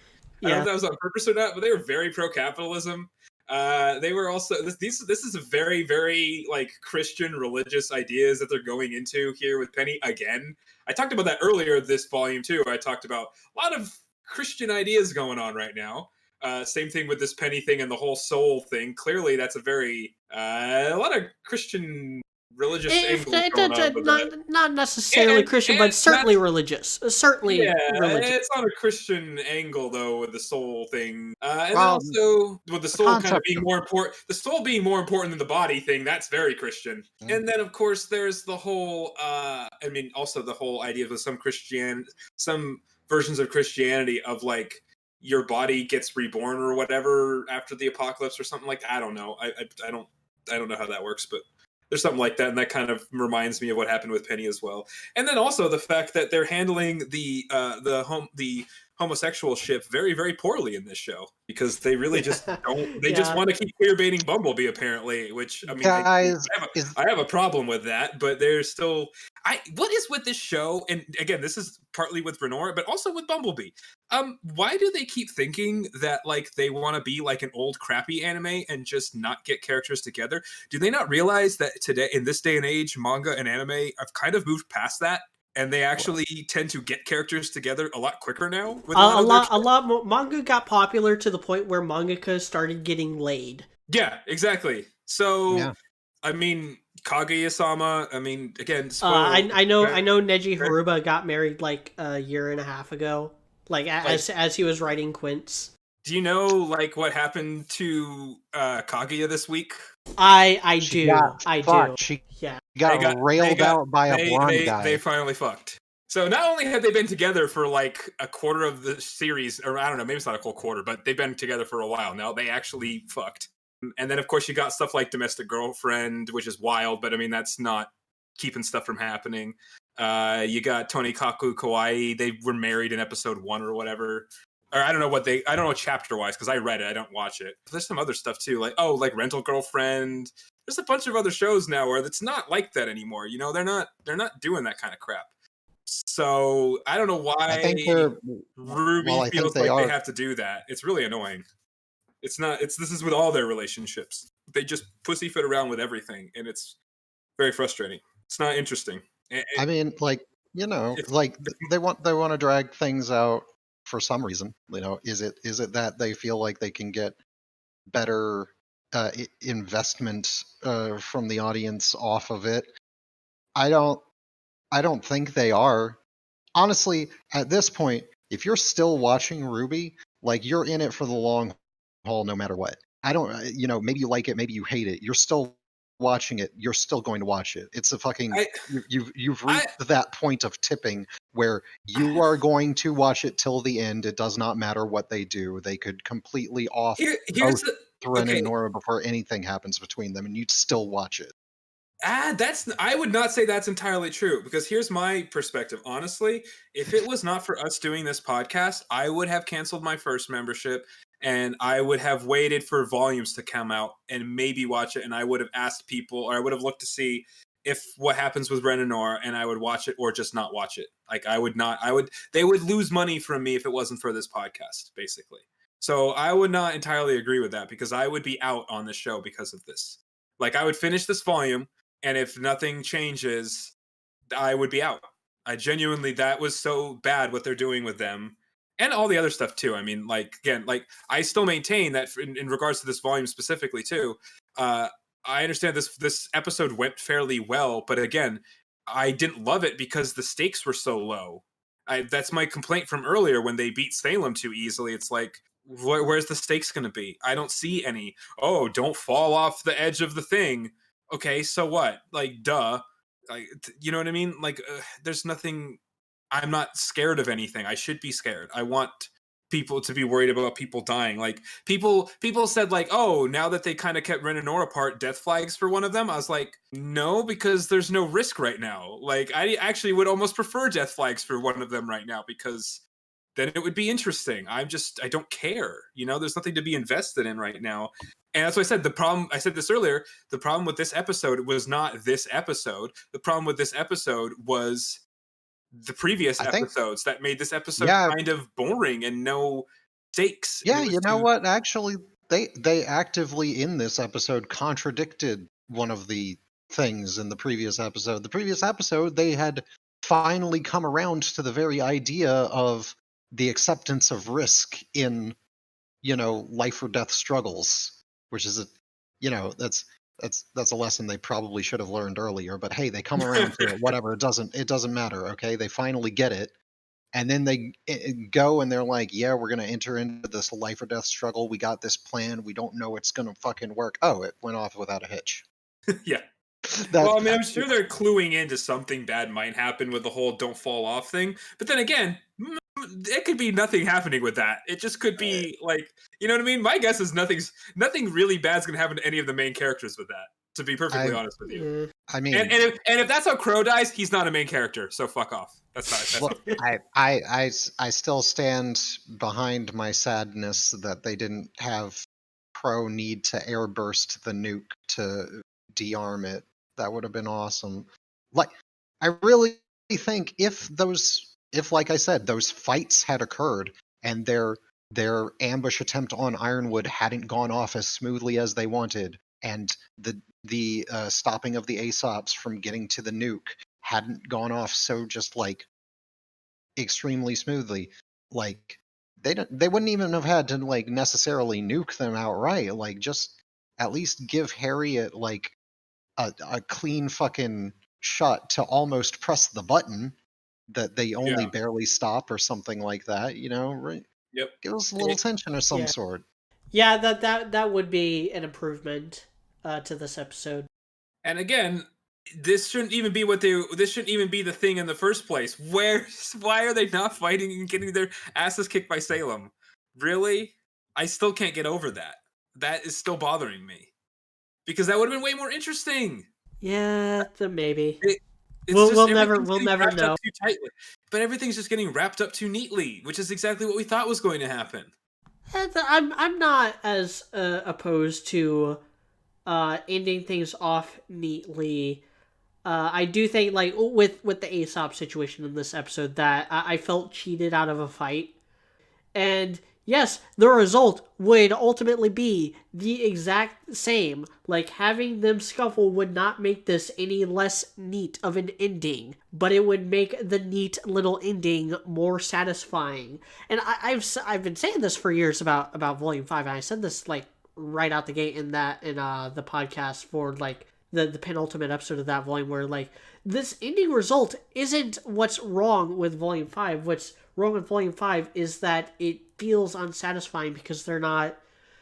I don't know if that was on purpose or not, but they were very pro-capitalism. They were also this is a very, very like Christian religious ideas that they're going into here with Penny again. I talked about that earlier this volume too. I talked about a lot of Christian ideas going on right now. Same thing with this Penny thing and the whole soul thing. Clearly, that's a very a lot of Christian religious angle. Not necessarily Christian, but certainly religious. Certainly religious. It's on a Christian angle though with the soul thing, and also with the soul kind of being more important. The soul being more important than the body thing. That's very Christian. And then of course there's the whole. Also the whole idea of some versions of Christianity of like your body gets reborn or whatever after the apocalypse or something like that. I don't know. I don't know how that works, but there's something like that, and that kind of reminds me of what happened with Penny as well. And then also the fact that they're handling the homosexual ship very, very poorly in this show because they really just don't. They just Yeah. want to keep queer baiting Bumblebee, apparently. Which I mean, Guys, I have a problem with that, but there's still. What is with this show? And again, this is partly with Renora, but also with Bumblebee. Why do they keep thinking that like they want to be like an old crappy anime and just not get characters together? Do they not realize that today, in this day and age, manga and anime have kind of moved past that, and they actually tend to get characters together a lot quicker now? With A lot more manga got popular to the point where mangaka started getting laid. Yeah, exactly. So, Yeah. I mean, Kaguya-sama. I mean, again, I know Neji Haruba got married like a year and a half ago, like as he was writing Quince. Do you know like what happened to Kaguya this week? I She do. got I fucked. do. She Yeah. got railed out by a blonde guy. They finally fucked. So not only have they been together for like a quarter of the series, or I don't know, maybe it's not a whole quarter, but they've been together for a while now. They actually fucked. And then of course you got stuff like Domestic Girlfriend, which is wild, but I mean that's not keeping stuff from happening. You got Tonikaku Kawaii. They were married in episode 1 or whatever. Or I don't know chapter wise because I read it, I don't watch it. There's some other stuff too, like Rental Girlfriend. There's a bunch of other shows now where it's not like that anymore. You know, they're not doing that kind of crap. So I don't know why I think they're RWBY feels like they have to do that. It's really annoying. It's not. This is with all their relationships. They just pussyfoot around with everything, and it's very frustrating. It's not interesting. I mean, like, you know, like they want to drag things out for some reason. You know, is it that they feel like they can get better investment from the audience off of it? I don't think they are. Honestly, at this point, if you're still watching RWBY, like you're in it for the long haul no matter what. I don't, you know, maybe you like it, maybe you hate it. You're still watching it. You're still going to watch it. It's a fucking you've reached that point of tipping where you are going to watch it till the end. It does not matter what they do. They could completely off both Ren and Nora before anything happens between them, and you'd still watch it. I would not say that's entirely true, because here's my perspective. Honestly, if it was not for us doing this podcast, I would have canceled my first membership and I would have waited for volumes to come out and maybe watch it. And I would have asked people, or I would have looked to see if what happens with Ren and Nora, and I would watch it or just not watch it. Like they would lose money from me if it wasn't for this podcast, basically. So I would not entirely agree with that, because I would be out on the show because of this. Like, I would finish this volume, and if nothing changes, I would be out. I genuinely, that was so bad what they're doing with them. And all the other stuff too. I mean, like, again, like, I still maintain that in regards to this volume specifically too, I understand this episode went fairly well, but again, I didn't love it because the stakes were so low. That's my complaint from earlier when they beat Salem too easily. It's like, where's the stakes going to be? I don't see any. Oh, don't fall off the edge of the thing. Okay, so what? Like, duh. Like, you know what I mean? Like, there's nothing. I'm not scared of anything. I should be scared. I want people to be worried about people dying. Like, people said, like, oh, now that they kind of kept Ren and Nora apart, death flags for one of them. I was like, no, because there's no risk right now. Like, I actually would almost prefer death flags for one of them right now, because then it would be interesting. I don't care. You know, there's nothing to be invested in right now. And that's what I said. I said this earlier, the problem with this episode was not this episode. The problem with this episode was the previous episodes that made this episode kind of boring and no stakes. Yeah, you know what? Actually, they actively in this episode contradicted one of the things in the previous episode. The previous episode, they had finally come around to the very idea of the acceptance of risk in, you know, life or death struggles, which is that's a lesson they probably should have learned earlier. But hey, they come around to it. Whatever, it doesn't matter. Okay, they finally get it, and then they go and they're like, yeah, we're gonna enter into this life or death struggle. We got this plan. We don't know it's gonna fucking work. Oh, it went off without a hitch. Yeah. Well, I mean, I'm sure they're cluing into something bad might happen with the whole "don't fall off" thing. But then again, it could be nothing happening with that. It just could be like, you know what I mean? My guess is nothing really bad's gonna happen to any of the main characters with that. To be perfectly honest with you, I mean, And if that's how Crow dies, he's not a main character. So fuck off. That's not. That's look, not. I still stand behind my sadness that they didn't have Crow need to airburst the nuke to dearm it. That would have been awesome. Like, I really think if like I said, those fights had occurred and their ambush attempt on Ironwood hadn't gone off as smoothly as they wanted, and the stopping of the Aesops from getting to the nuke hadn't gone off so just like extremely smoothly, like they wouldn't even have had to like necessarily nuke them outright. Like just at least give Harriet like a clean fucking shot to almost press the button that they only Yeah. barely stop or something like that, right? Yep. Give us a little tension of some Yeah. sort. Yeah, that would be an improvement to this episode. And again, this shouldn't even be this shouldn't even be the thing in the first place. Why are they not fighting and getting their asses kicked by Salem? Really? I still can't get over that. That is still bothering me. Because that would have been way more interesting. Yeah, maybe. We'll never wrapped know. Up too tightly. But everything's just getting wrapped up too neatly, which is exactly what we thought was going to happen. I'm not as opposed to ending things off neatly. I do think like with the Aesop situation in this episode that I felt cheated out of a fight, and yes, the result would ultimately be the exact same. Like, having them scuffle would not make this any less neat of an ending, but it would make the neat little ending more satisfying. And I've been saying this for years about Volume 5, and I said this, like, right out the gate in the podcast for, like, the penultimate episode of that volume, where, like, this ending result isn't what's wrong with Volume 5. What's wrong with Volume 5 is that it feels unsatisfying because they're not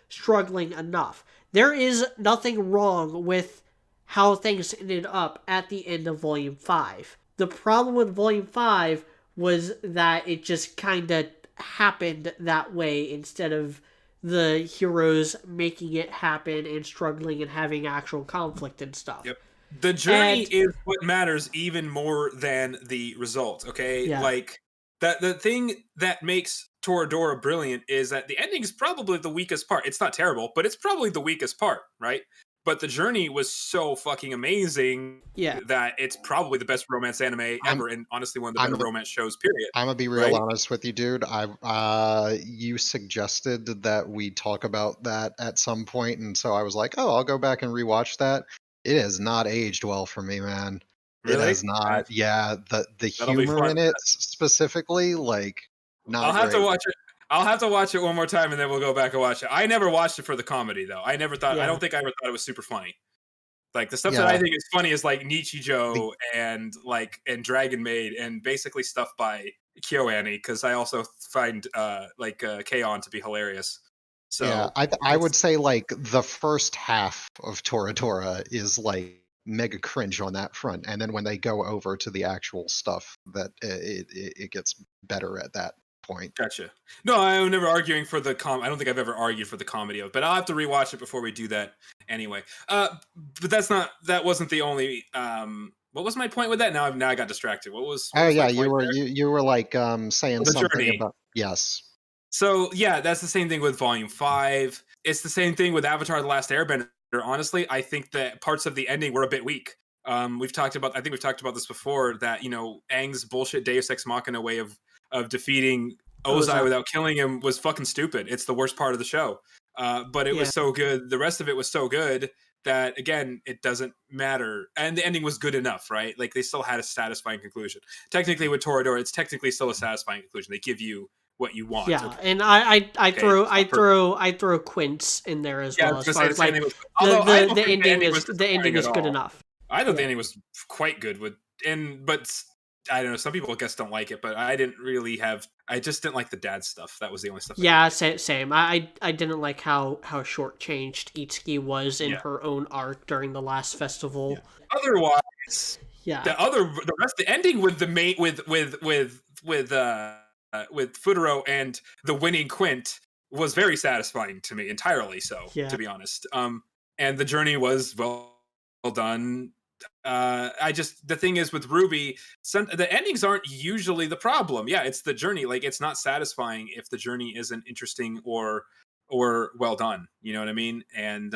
struggling enough. There is nothing wrong with how things ended up at the end of Volume 5. The problem with Volume 5 was that it just kind of happened that way instead of the heroes making it happen and struggling and having actual conflict and stuff. Yep. The journey is what matters even more than the result, okay? Yeah. Like, the thing that makes Toradora brilliant is that the ending is probably the weakest part. It's not terrible, but it's probably the weakest part, right? But the journey was so fucking amazing that it's probably the best romance anime ever, and honestly one of the better romance shows, period. I'm gonna be real honest with you, dude. You suggested that we talk about that at some point, and so I was like, oh, I'll go back and rewatch that. It has not aged well for me, man. Really? It has not. Yeah, the humor in it specifically, like, not I'll have great. to watch it. I'll have to watch it one more time, and then we'll go back and watch it. I never watched it for the comedy, though. I don't think I ever thought it was super funny. Like, the stuff that I think is funny is like Nichijou and Dragon Maid and basically stuff by KyoAni, because I also find K-On! To be hilarious. So yeah, I would say like the first half of Toradora is like mega cringe on that front, and then when they go over to the actual stuff, that it gets better at that point. Gotcha. No, I'm never arguing for the I don't think I've ever argued for the comedy of it, but I'll have to rewatch it before we do that anyway. But that wasn't the only what was my point with that? Now I got distracted. What was you were like saying something journey. about yes. So yeah, that's the same thing with Volume 5. It's the same thing with Avatar: The Last Airbender. Honestly, I think that parts of the ending were a bit weak. I think we've talked about this before, that Aang's bullshit Deus Ex Machina way of defeating Ozai without killing him was fucking stupid. It's the worst part of the show. But it was so good. The rest of it was so good that, again, it doesn't matter. And the ending was good enough, right? Like, they still had a satisfying conclusion. Technically, with Toradora, it's technically still a satisfying conclusion. They give you what you want. Yeah, and I throw Quince in there as well, as far as like the ending is good enough. I thought the ending was quite good but I don't know, some people I guess don't like it, but I just didn't like the dad stuff. That was the only stuff. Yeah, same. I didn't like how shortchanged Itsuki was in her own arc during the last festival. Yeah. Otherwise, the ending with the mate with Futaro and the winning Quint was very satisfying to me, entirely so, to be honest. And the journey was well done. The thing is with RWBY, the endings aren't usually the problem. Yeah, it's the journey. Like, it's not satisfying if the journey isn't interesting or well done. You know what I mean? And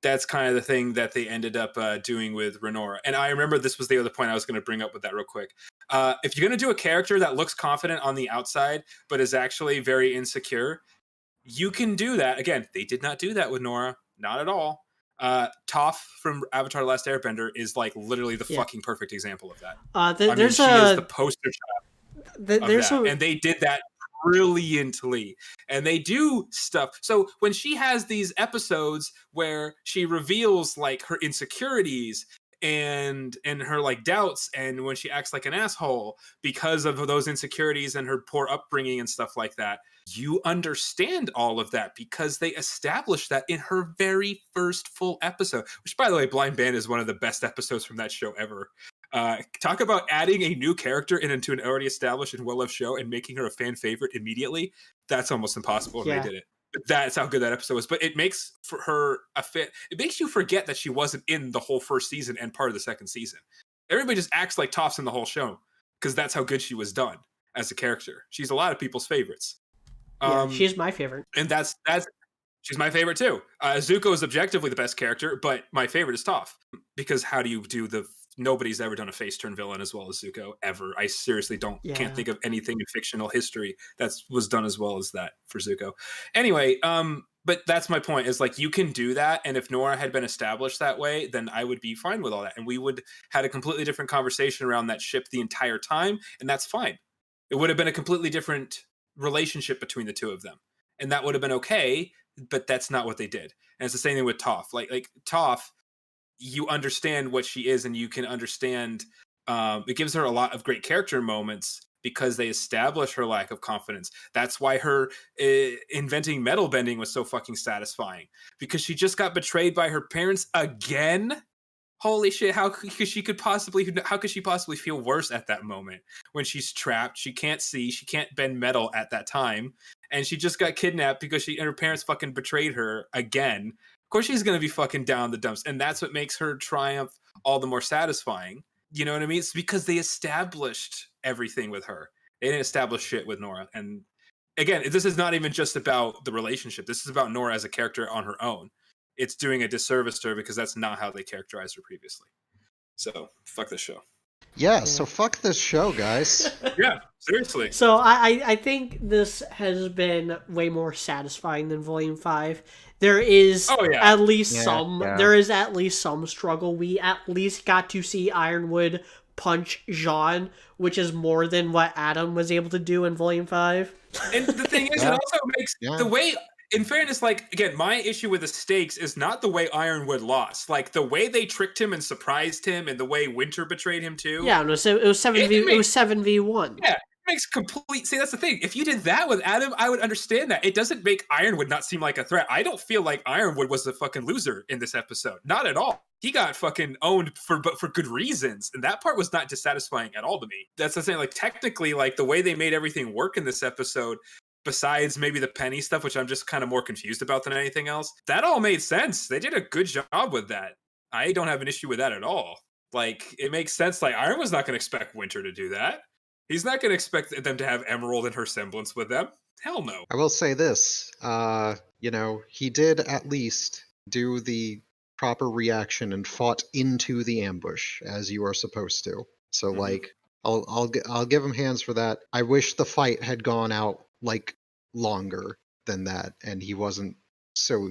that's kind of the thing that they ended up doing with Renora. And I remember this was the other point I was going to bring up with that real quick. If you're going to do a character that looks confident on the outside but is actually very insecure, you can do that. Again, they did not do that with Nora, not at all. Toph from Avatar: The Last Airbender is like literally the fucking perfect example of that. She is the poster child of that. And they did that brilliantly. And they do stuff. So when she has these episodes where she reveals like her insecurities and her like doubts, and when she acts like an asshole because of those insecurities and her poor upbringing and stuff like that, you understand all of that because they established that in her very first full episode, which, by the way, Blind Band is one of the best episodes from that show ever. Talk about adding a new character into an already established and well-loved show and making her a fan favorite immediately. That's almost impossible, and they did it. But that's how good that episode was. But it makes for her a fit. It makes you forget that she wasn't in the whole first season and part of the second season. Everybody just acts like Toph's in the whole show because that's how good she was done as a character. She's a lot of people's favorites. She's my favorite, and that's she's my favorite too. Zuko is objectively the best character, but my favorite is Toph because how do you do nobody's ever done a face turn villain as well as Zuko ever. I seriously can't think of anything in fictional history that was done as well as that for Zuko. Anyway, but that's my point, is like, you can do that. And if Nora had been established that way, then I would be fine with all that. And we would had a completely different conversation around that ship the entire time. And that's fine. It would have been a completely different relationship between the two of them. And that would have been okay, but that's not what they did. And it's the same thing with Toph. Like Toph, you understand what she is, and you can understand it gives her a lot of great character moments because they establish her lack of confidence. That's why her inventing metal bending was so fucking satisfying, because she just got betrayed by her parents again. Holy shit, how could she possibly feel worse at that moment when she's trapped? She can't see, she can't bend metal at that time, and she just got kidnapped because her parents fucking betrayed her again. Of course she's going to be fucking down the dumps, and that's what makes her triumph all the more satisfying. You know what I mean? It's because they established everything with her. They didn't establish shit with Nora. And again, this is not even just about the relationship. This is about Nora as a character on her own. It's doing a disservice to her because that's not how they characterized her previously. So, fuck this show. Yeah, so fuck this show, guys. Yeah, seriously. So I think this has been way more satisfying than Volume 5. There is at least there is at least some struggle. We at least got to see Ironwood punch Jean, which is more than what Adam was able to do in Volume 5. And the thing is, it also makes the way, in fairness, like, again, my issue with the stakes is not the way Ironwood lost. Like, the way they tricked him and surprised him, and the way Winter betrayed him too. Yeah, no, so it was 7v1. Yeah, it makes complete. See, that's the thing. If you did that with Adam, I would understand that. It doesn't make Ironwood not seem like a threat. I don't feel like Ironwood was the fucking loser in this episode. Not at all. He got fucking owned for good reasons, and that part was not dissatisfying at all to me. That's the thing. Like, technically, like, the way they made everything work in this episode, besides maybe the Penny stuff, which I'm just kind of more confused about than anything else, that all made sense. They did a good job with that. I don't have an issue with that at all. Like, it makes sense. Like, Ironwood's not going to expect Winter to do that. He's not going to expect them to have Emerald in her semblance with them. Hell no. I will say this, he did at least do the proper reaction and fought into the ambush as you are supposed to. So, like, I'll give him hands for that. I wish the fight had gone out like longer than that, and he wasn't so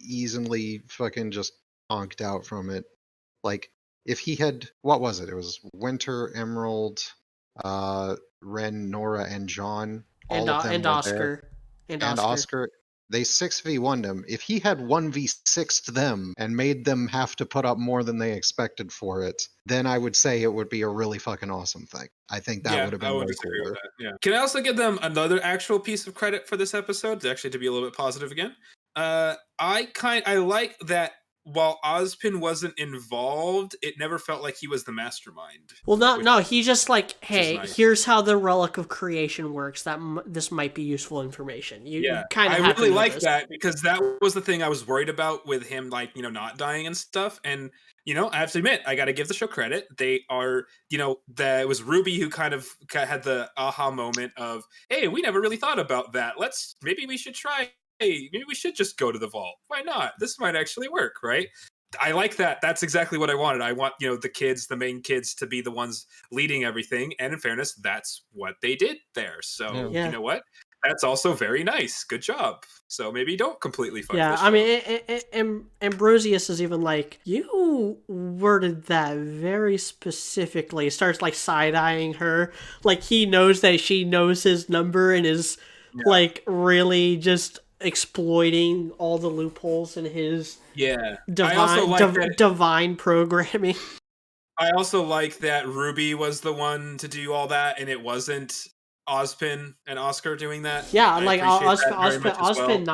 easily fucking just honked out from it. Like, if he had, what was it? It was Winter, Emerald, Ren, Nora, and John. And Oscar. And Oscar. They 6v1'd him. If he had 1v6'd them and made them have to put up more than they expected for it, then I would say it would be a really fucking awesome thing. I think that would have been way cooler. Yeah. Can I also give them another actual piece of credit for this episode, actually, to be a little bit positive again? I like that while Ozpin wasn't involved, it never felt like he was the mastermind. Well, which no, he's just like, is hey, nice. here's how the Relic of Creation works. This might be useful information. You kind of I have really to know like this. that, because that was the thing I was worried about with him, like, not dying and stuff. And I have to admit, I got to give the show credit. They are, it was RWBY who kind of had the aha moment of, hey, we never really thought about that. Maybe we should try. Hey, maybe we should just go to the vault. Why not? This might actually work, right? I like that. That's exactly what I wanted. I want, the main kids to be the ones leading everything. And in fairness, that's what they did there. So, Yeah. you know what? That's also very nice. Good job. So maybe don't completely fuck this show. I mean, Ambrosius is even like, you worded that very specifically. Starts like side-eyeing her. Like he knows that she knows his number and is like really just exploiting all the loopholes in his divine programming. I also like that RWBY was the one to do all that, and it wasn't Ozpin and Oscar doing that. Yeah, like Ozpin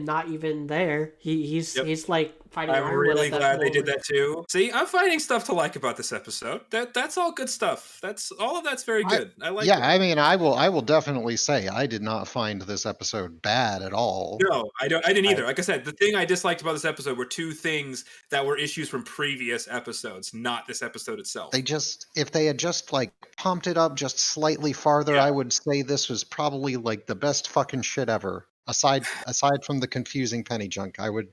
not even there. He's like fighting. I'm Ironwood really at that glad they did moment. that too. See, I'm finding stuff to like about this episode. That's all good stuff. That's all of that's very good. I like it. I mean, I will definitely say I did not find this episode bad at all. No, I didn't either. Like I said, the thing I disliked about this episode were two things that were issues from previous episodes, not this episode itself. If they had just like pumped it up just slightly farther, I would say this was probably like the best fucking shit ever. Aside from the confusing penny junk, I would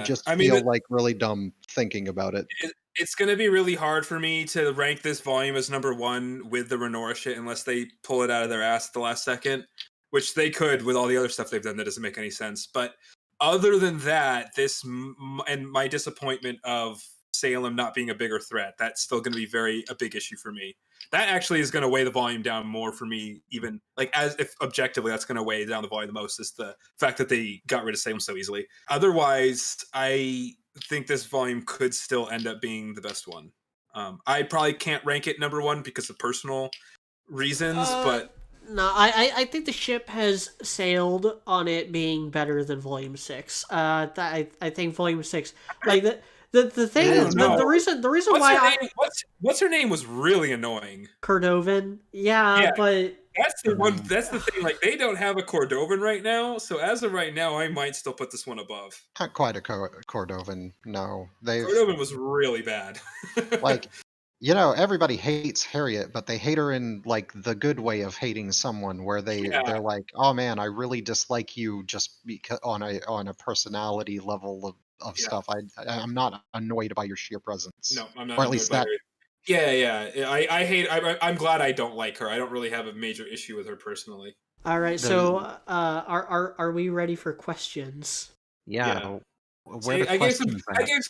just feel like really dumb thinking about it. It's going to be really hard for me to rank this volume as number one with the Renora shit unless they pull it out of their ass at the last second, which they could with all the other stuff they've done that doesn't make any sense. But other than that, and my disappointment of Salem not being a bigger threat, that's still going to be a big issue for me. That actually is going to weigh the volume down more for me, even like as if objectively that's going to weigh down the volume the most is the fact that they got rid of Salem so easily. Otherwise, I think this volume could still end up being the best one. I probably can't rank it number one because of personal reasons, but no, I think the ship has sailed on it being better than Volume 6. I think Volume 6, like the thing, the reason why what's her name was really annoying. Cordovan, but that's the one. That's the thing. Like they don't have a Cordovan right now, so as of right now, I might still put this one above. Not quite a Cordovan. No, Cordovan was really bad. Like, everybody hates Harriet, but they hate her in like the good way of hating someone, where they're like, oh man, I really dislike you just because on a personality level of stuff. I'm not annoyed by your sheer presence. No, I'm not. Or at least that. Yeah. I hate. I'm glad I don't like her. I don't really have a major issue with her personally. All right, so are we ready for questions? Yeah. I gave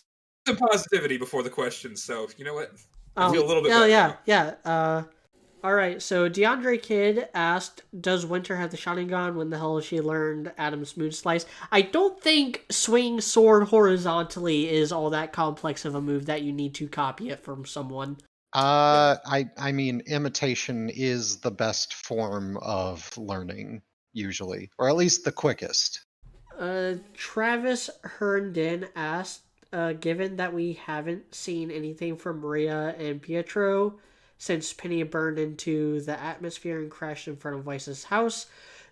some positivity before the questions, so you know what? I feel a little bit better. Yeah. All right, so DeAndre Kidd asked, does Winter have the Sharingan? When the hell has she learned Adam's Moon Slice? I don't think swing sword horizontally is all that complex of a move that you need to copy it from someone. I mean, imitation is the best form of learning, usually. Or at least the quickest. Travis Herndon asked, given that we haven't seen anything from Maria and Pietro since Penny burned into the atmosphere and crashed in front of Weiss's house,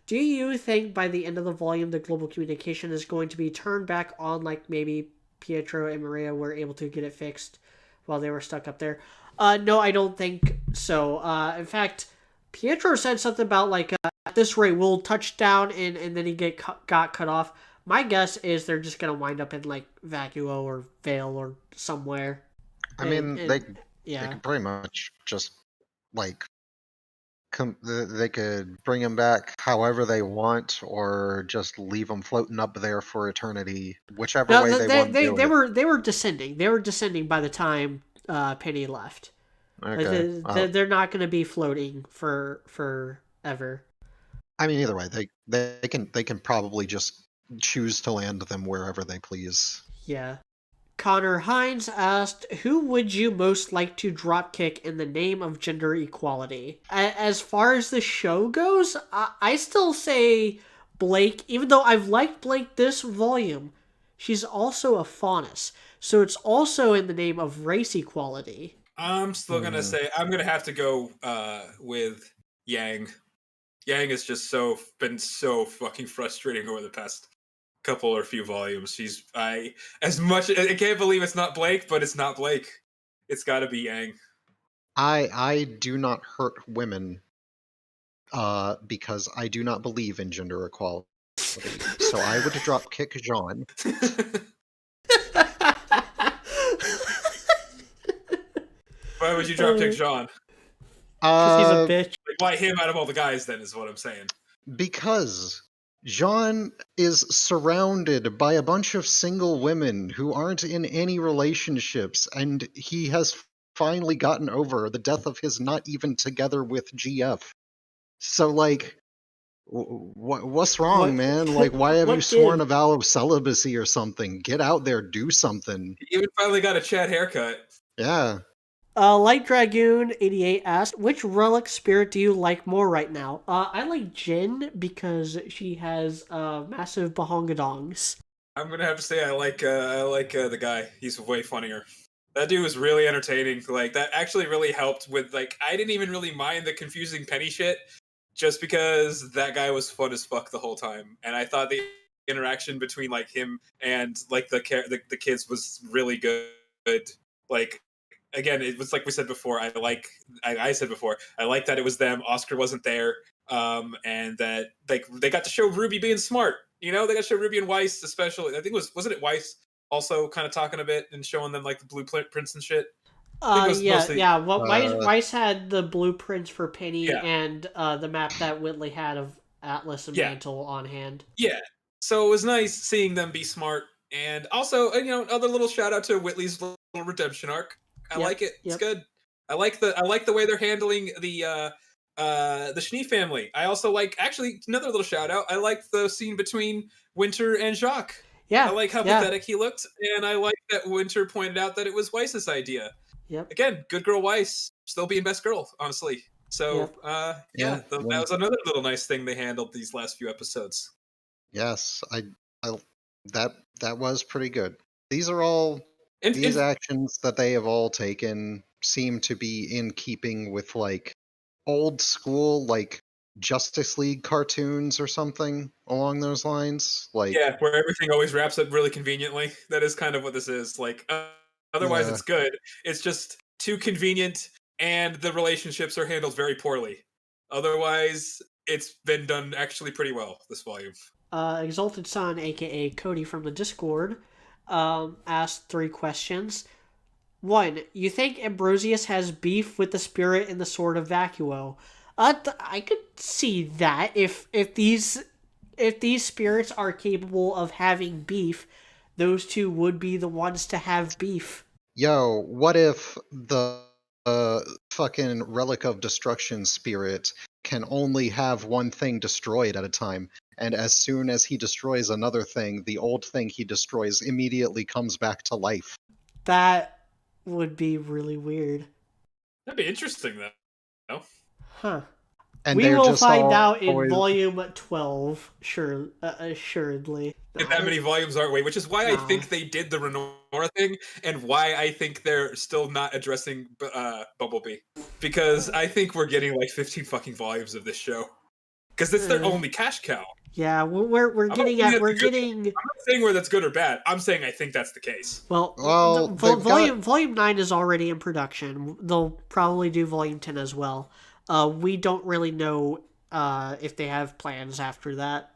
do you think by the end of the volume the global communication is going to be turned back on, like maybe Pietro and Maria were able to get it fixed while they were stuck up there? No, I don't think so. In fact, Pietro said something about like, at this rate we'll touch down and then he got cut off. My guess is they're just gonna wind up in like Vacuo or Vale or somewhere. I mean, they could pretty much just like they could bring him back however they want, or just leave him floating up there for eternity, whichever way they want to do it. They were descending. They were descending by the time Penny left. Okay. They're not going to be floating for forever. I mean, either way, they can probably just choose to land them wherever they please. Yeah. Connor Hines asked, who would you most like to dropkick in the name of gender equality? As far as the show goes, I still say Blake, even though I've liked Blake this volume. she's also a faunus. So it's also in the name of race equality. I'm still gonna say I'm gonna have to go with Yang. Yang has just been so fucking frustrating over the past couple or few volumes. I can't believe it's not Blake, but it's not Blake. It's got to be Yang. I do not hurt women because I do not believe in gender equality. So I would drop kick Jean. Why would you drop kick Jean? Because he's a bitch. Like, why him out of all the guys? Then is what I'm saying. Because Jean is surrounded by a bunch of single women who aren't in any relationships, and he has finally gotten over the death of his not even together with GF. So, like, what's wrong, man? Like, why have you sworn a vow of celibacy or something? Get out there, do something. He even finally got a Chad haircut. Yeah. Light Dragoon 88 asked, which relic spirit do you like more right now? I like Jin because she has massive bahongadongs. I'm gonna have to say I like the guy. He's way funnier. That dude was really entertaining. Like, that actually really helped with, like, I didn't even really mind the confusing Penny shit, just because that guy was fun as fuck the whole time, and I thought the interaction between, like, him and, like, the kids was really good. Like, again, it was like we said before. I said before, I like that it was them. Oscar wasn't there, and that they got to show Ruby being smart. You know, they got to show Ruby and Weiss, especially. I think wasn't it Weiss also kind of talking a bit and showing them, like, the blueprints and shit. Yeah. Well, Weiss had the blueprints for Penny and the map that Whitley had of Atlas and Mantle on hand. Yeah, so it was nice seeing them be smart, and also, other little shout out to Whitley's little redemption arc. I like it. It's good. I like the way they're handling the Schnee family. I also like, actually, another little shout out. I like the scene between Winter and Jacques. Yeah. I like how pathetic he looked, and I like that Winter pointed out that it was Weiss's idea. Yep. Again, good girl Weiss, still being best girl, honestly. So, that was another little nice thing they handled these last few episodes. Yes, that was pretty good. These are all these actions that they have all taken seem to be in keeping with, like, old school, like, Justice League cartoons or something along those lines. Like, yeah, where everything always wraps up really conveniently. That is kind of what this is. Like, otherwise it's good. It's just too convenient, and the relationships are handled very poorly. Otherwise, it's been done actually pretty well this volume. Exalted Son, aka Cody from the Discord, asked 3 questions. 1, you think Ambrosius has beef with the spirit in the Sword of Vacuo? I could see that if these spirits are capable of having beef, those two would be the ones to have beef. Yo, what if the fucking Relic of Destruction spirit can only have one thing destroyed at a time, and as soon as he destroys another thing, the old thing he destroys immediately comes back to life? That would be really weird. That'd be interesting, though. Huh. And we will find out in volume 12, assuredly. That many volumes aren't we? Which is why I think they did the Renora thing, and why I think they're still not addressing Bumblebee. Because I think we're getting like 15 fucking volumes of this show. Because it's their only cash cow. Yeah, we're getting. I'm not saying whether that's good or bad. I'm saying I think that's the case. Well, volume 9 is already in production. They'll probably do volume 10 as well. We don't really know if they have plans after that.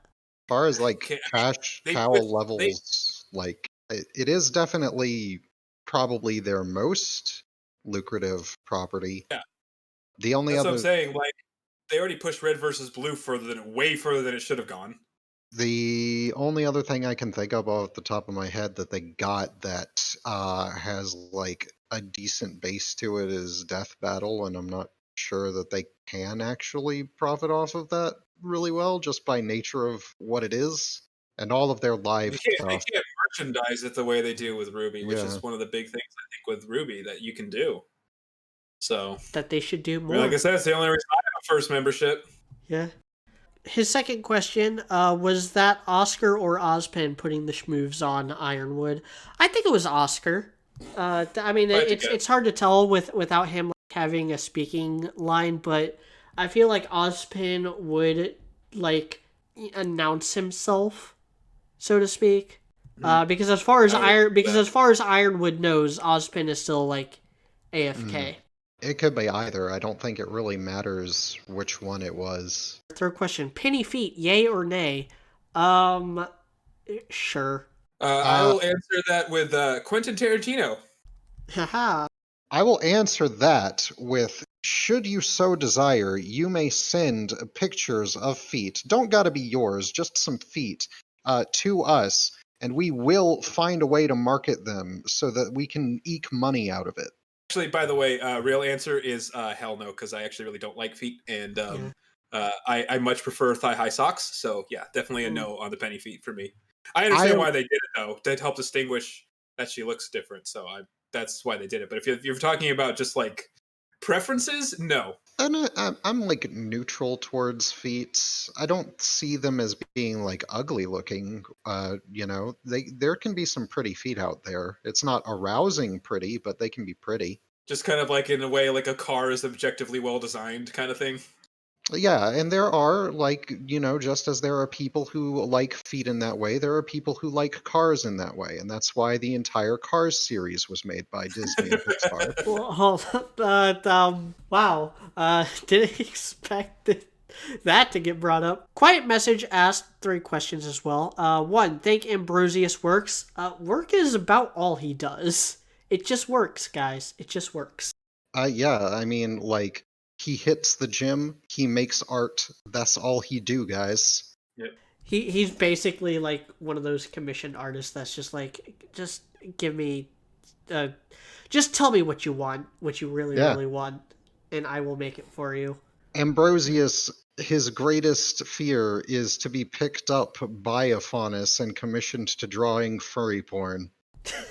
As far as, like, cash cow levels, like, it is definitely probably their most lucrative property. Yeah. The only That's other... what I'm saying. Like, they already pushed Red versus Blue way further than it should have gone. The only other thing I can think of off the top of my head that they got that has, like, a decent base to it is Death Battle, and I'm not sure that they can actually profit off of that really well, just by nature of what it is. And all of their live stuff. They can't merchandise it the way they do with RWBY, which is one of the big things, I think, with RWBY that you can do. So that they should do more. Like I said, it's the only reason I have a first membership. Yeah. His second question was that Oscar or Ozpin putting the schmoves on Ironwood. I think it was Oscar. I mean, it's hard to tell without him having a speaking line, but I feel like Ozpin would like announce himself, so to speak. Because as far as Ironwood knows, Ozpin is still like AFK. It could be either. I don't think it really matters which one it was. Third question: Penny feet, yay or nay? Sure. I will answer that with Quentin Tarantino. Haha. I will answer that with, should you so desire, you may send pictures of feet. Don't gotta be yours, just some feet, to us, and we will find a way to market them so that we can eke money out of it. Actually, by the way, real answer is hell no, because I actually really don't like feet, and I much prefer thigh-high socks. So yeah, definitely a no on the penny feet for me. I understand why they did it though, to help distinguish that she looks different. So that's why they did it. But if you're talking about just like preferences, no. And I'm like neutral towards feet. I don't see them as being like ugly looking. There can be some pretty feet out there. It's not arousing pretty, but they can be pretty. Just kind of like in a way, like a car is objectively well designed, kind of thing. Yeah, and there are just as there are people who like feet in that way, there are people who like cars in that way, and that's why the entire Cars series was made by Disney and Pixar. Well, hold up, but wow, didn't expect that to get brought up. Quiet Message asked 3 questions as well. 1, think Ambrosius works. Work is about all he does. It just works, guys. It just works. Yeah, I mean, like, he hits the gym, he makes art, that's all he do, guys. Yep. He's basically like one of those commissioned artists that's just like, just give me, just tell me what you want, what you really want, and I will make it for you. Ambrosius, his greatest fear is to be picked up by a faunus and commissioned to drawing furry porn. Can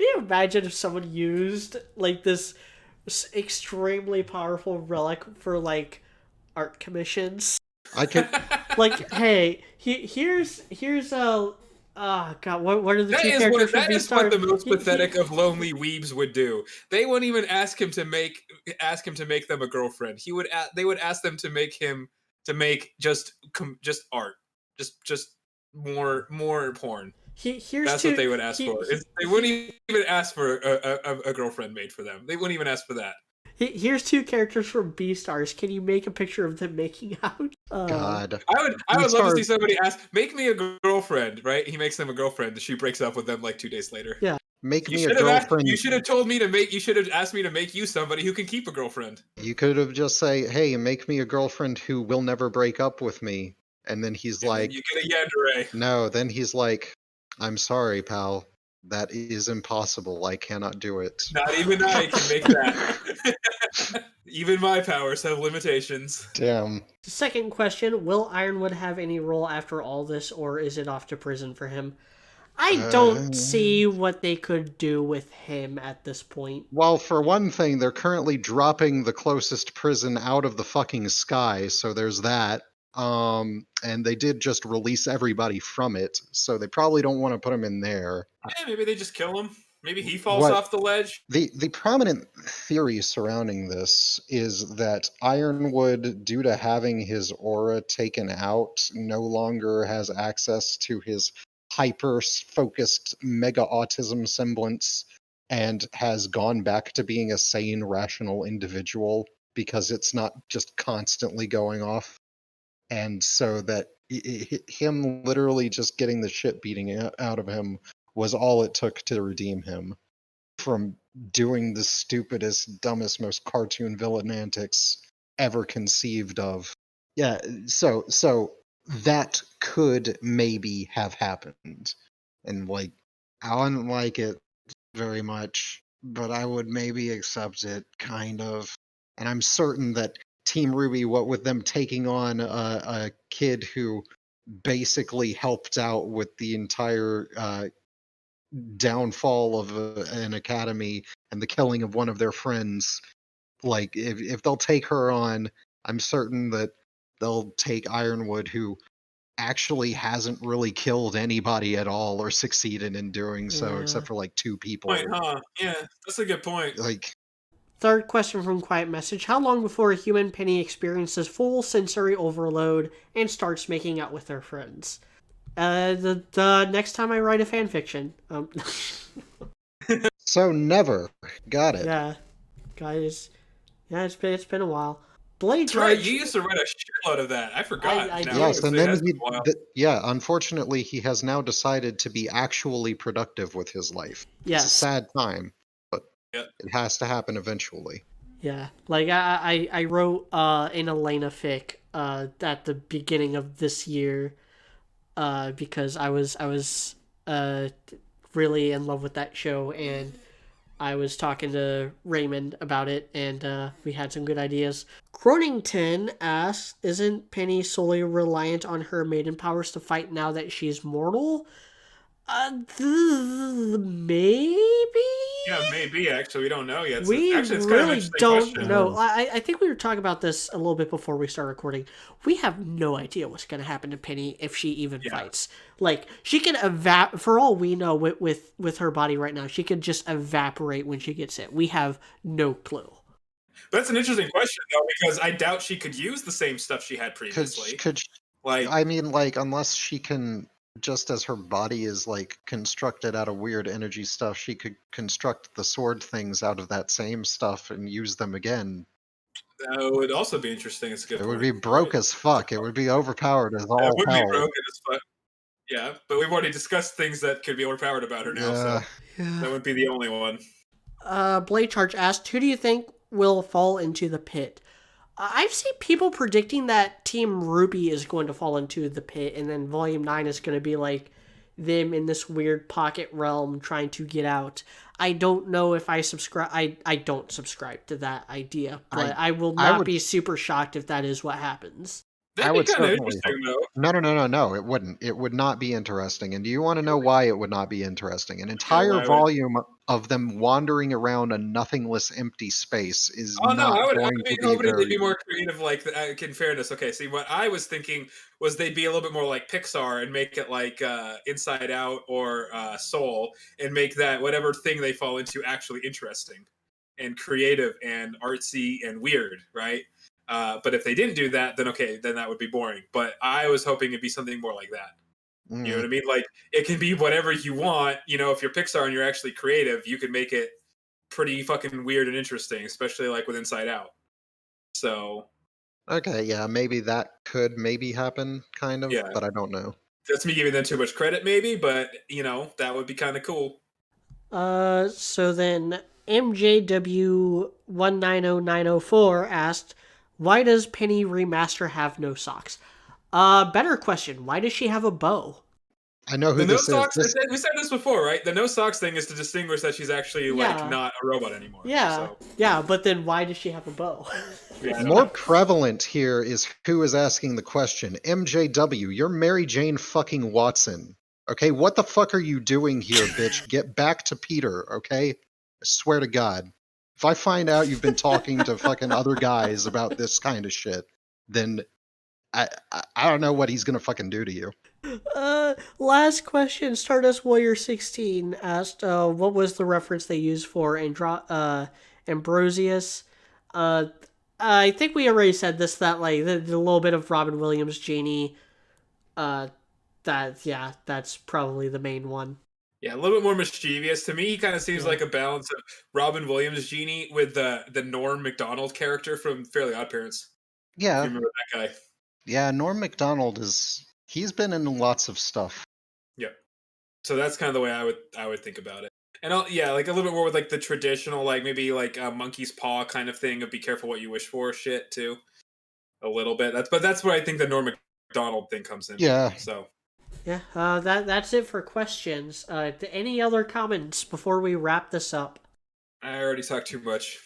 you imagine if someone used like this extremely powerful relic for like art commissions? I could like, hey, here's a God, what are the two characters from That is what the most pathetic of lonely weebs would do. They wouldn't even ask him to make them a girlfriend. They would ask them to make just art, just more porn. That's what they would ask for. They wouldn't even ask for a girlfriend made for them. They wouldn't even ask for that. Here's 2 characters from Beastars. Can you make a picture of them making out? God. I would love to see somebody ask, make me a girlfriend, right? He makes them a girlfriend. She breaks up with them like 2 days later. Yeah. Make me a girlfriend. You should have asked me to make you somebody who can keep a girlfriend. You could have just say, hey, make me a girlfriend who will never break up with me. And then he's like, you get a yandere. No, then he's like, I'm sorry, pal. That is impossible. I cannot do it. Not even I can make that. Even my powers have limitations. Damn. Second question, will Ironwood have any role after all this, or is it off to prison for him? I don't see what they could do with him at this point. Well, for one thing, they're currently dropping the closest prison out of the fucking sky, so there's that. And they did just release everybody from it, so they probably don't want to put him in there. Yeah, maybe they just kill him. Maybe he falls off the ledge. The prominent theory surrounding this is that Ironwood, due to having his aura taken out, no longer has access to his hyper-focused mega autism semblance and has gone back to being a sane, rational individual because it's not just constantly going off. And so that him literally just getting the shit beating out of him was all it took to redeem him from doing the stupidest, dumbest, most cartoon villain antics ever conceived of. Yeah, so that could maybe have happened. And like, I wouldn't like it very much, but I would maybe accept it, kind of. And I'm certain that Team RWBY, what with them taking on a kid who basically helped out with the entire downfall of an academy and the killing of one of their friends, like if they'll take her on, I'm certain that they'll take Ironwood, who actually hasn't really killed anybody at all or succeeded in doing so, Yeah. except for like 2 people. Point, huh? Yeah, that's a good point. Like, Third question from Quiet Message. How long before a human Penny experiences full sensory overload and starts making out with her friends? The next time I write a fanfiction. so never. Got it. Yeah, guys. Yeah, it's been a while. Blade That's right. Charge. You used to write a shitload of that. I forgot. I Now, did. Yes, it and then has been a while. unfortunately, he has now decided to be actually productive with his life. It's a Yes. sad time, but Yep. it has to happen eventually. Yeah, like I wrote an Elena fic at the beginning of this year because I was really in love with that show, and I was talking to Raymond about it, and we had some good ideas. Cronington asks, isn't Penny solely reliant on her maiden powers to fight now that she's mortal? Maybe? Yeah, maybe, actually. We don't know yet. We It's kind of an really interesting don't question. know. I think we were talking about this a little bit before we start recording. We have no idea what's going to happen to Penny if she even fights. Like, she can for all we know with her body right now, she could just evaporate when she gets hit. We have no clue. But that's an interesting question, though, because I doubt she could use the same stuff she had previously. Unless she can, just as her body is like constructed out of weird energy stuff, she could construct the sword things out of that same stuff and use them again. That would also be interesting. It's a good It point. would be broke as fuck. It would be overpowered as all It would hell. be broken as fuck. Yeah, but we've already discussed things that could be overpowered about her now, so that wouldn't be the only one. Blade Charge asked, who do you think will fall into the pit? I've seen people predicting that Team RWBY is going to fall into the pit, and then Volume 9 is going to be like them in this weird pocket realm trying to get out. I don't know if I subscribe. I don't subscribe to that idea, but I will not be super shocked if that is what happens. That'd be kind of interesting, though. No, it wouldn't. It would not be interesting. And do you want to know why it would not be interesting? An entire volume of them wandering around a nothingless, empty space is I would going to be hoping very... they'd be more creative. Like, in fairness, okay. See, what I was thinking was they'd be a little bit more like Pixar and make it like Inside Out or Soul, and make that whatever thing they fall into actually interesting and creative and artsy and weird, right? But if they didn't do that, then okay, then that would be boring. But I was hoping it'd be something more like that. You know what I mean? Like, it can be whatever you want. You know, if you're Pixar and you're actually creative, you can make it pretty fucking weird and interesting, especially like with Inside Out. So. Okay, yeah, maybe that could happen, kind of, but I don't know. That's me giving them too much credit, maybe, but, you know, that would be kind of cool. So then MJW190904 asked, why does Penny Remaster have no socks? Better question. Why does she have a bow? I know who this is. We said this before, right? The no socks thing is to distinguish that she's actually like not a robot anymore. Yeah, so. Yeah, but then why does she have a bow? More prevalent here is who is asking the question. MJW, you're Mary Jane fucking Watson. Okay, what the fuck are you doing here, bitch? Get back to Peter, okay? I swear to God. If I find out you've been talking to fucking other guys about this kind of shit, then I don't know what he's gonna fucking do to you. Last question. Stardust Warrior 16 asked, what was the reference they used for Ambrosius? I think we already said this, that like the little bit of Robin Williams genie. That's probably the main one. Yeah, a little bit more mischievous. To me, he kind of seems like a balance of Robin Williams' genie with the Norm Macdonald character from Fairly OddParents. Yeah. If you remember that guy. Yeah, Norm Macdonald he's been in lots of stuff. Yeah. So that's kind of the way I would think about it. And like a little bit more with like the traditional, like maybe like a monkey's paw kind of thing of be careful what you wish for shit too. A little bit. That's where I think the Norm Macdonald thing comes in. Yeah. So. Yeah, that's it for questions. Any other comments before we wrap this up? I already talked too much.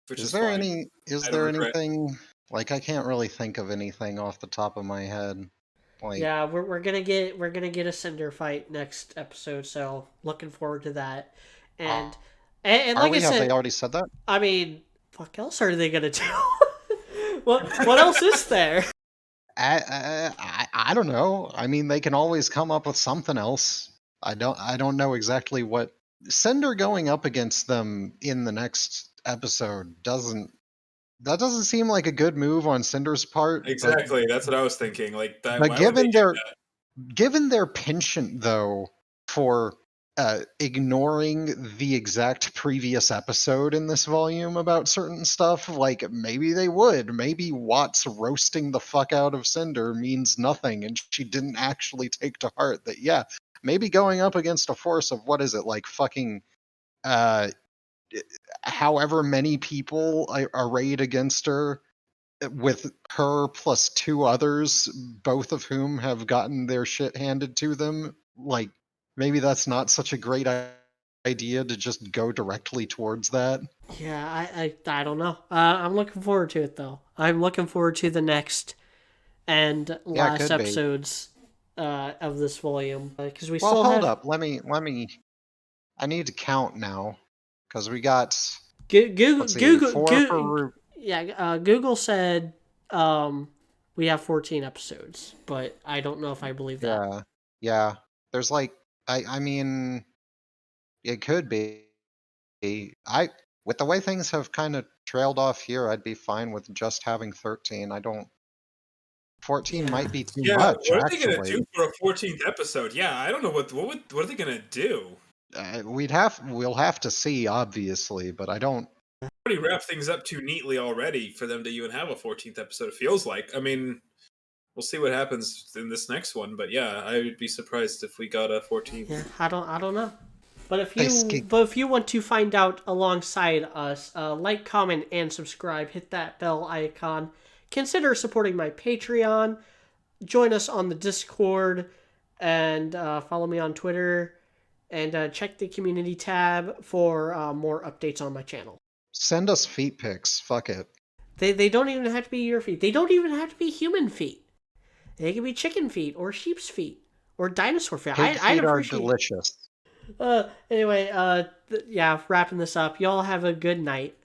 Is there anything like I can't really think of anything off the top of my head? Like, yeah, we're gonna get a Cinder fight next episode, so looking forward to that. And like I said, have they already said that? I mean, fuck else are they gonna do? What else is there? I don't know. I mean, they can always come up with something else. I don't know exactly what Cinder going up against them in the next episode doesn't seem like a good move on Cinder's part. Exactly. That's what I was thinking. Like, that, But why would they do that? given their penchant though for ignoring the exact previous episode in this volume about certain stuff, like maybe they would. Maybe Watts roasting the fuck out of Cinder means nothing, and she didn't actually take to heart that. Yeah, maybe going up against a force of what is it, like fucking however many people arrayed against her, with her plus two others, both of whom have gotten their shit handed to them, like maybe that's not such a great idea to just go directly towards that. Yeah, I don't know. I'm looking forward to it though. I'm looking forward to the next and last episodes of this volume because we still hold have. up. Let me. I need to count now because we got Google. Yeah, Google said we have 14 episodes, but I don't know if I believe that. Yeah. There's like I mean, it could be. With the way things have kind of trailed off here, I'd be fine with just having 13. 14 might be too much. What are they gonna do for a 14th episode? Yeah, I don't know what are they gonna do. We'll have to see, obviously, but I don't. Already wrap things up too neatly already for them to even have a 14th episode. It feels like. I mean, we'll see what happens in this next one, but yeah, I would be surprised if we got a 14th. Yeah, I don't know. But if you want to find out alongside us, like, comment, and subscribe. Hit that bell icon. Consider supporting my Patreon. Join us on the Discord, and follow me on Twitter. And check the community tab for more updates on my channel. Send us feet pics. Fuck it. They don't even have to be your feet. They don't even have to be human feet. They can be chicken feet or sheep's feet or dinosaur feet. Pig feet are delicious. Anyway, yeah, wrapping this up. Y'all have a good night.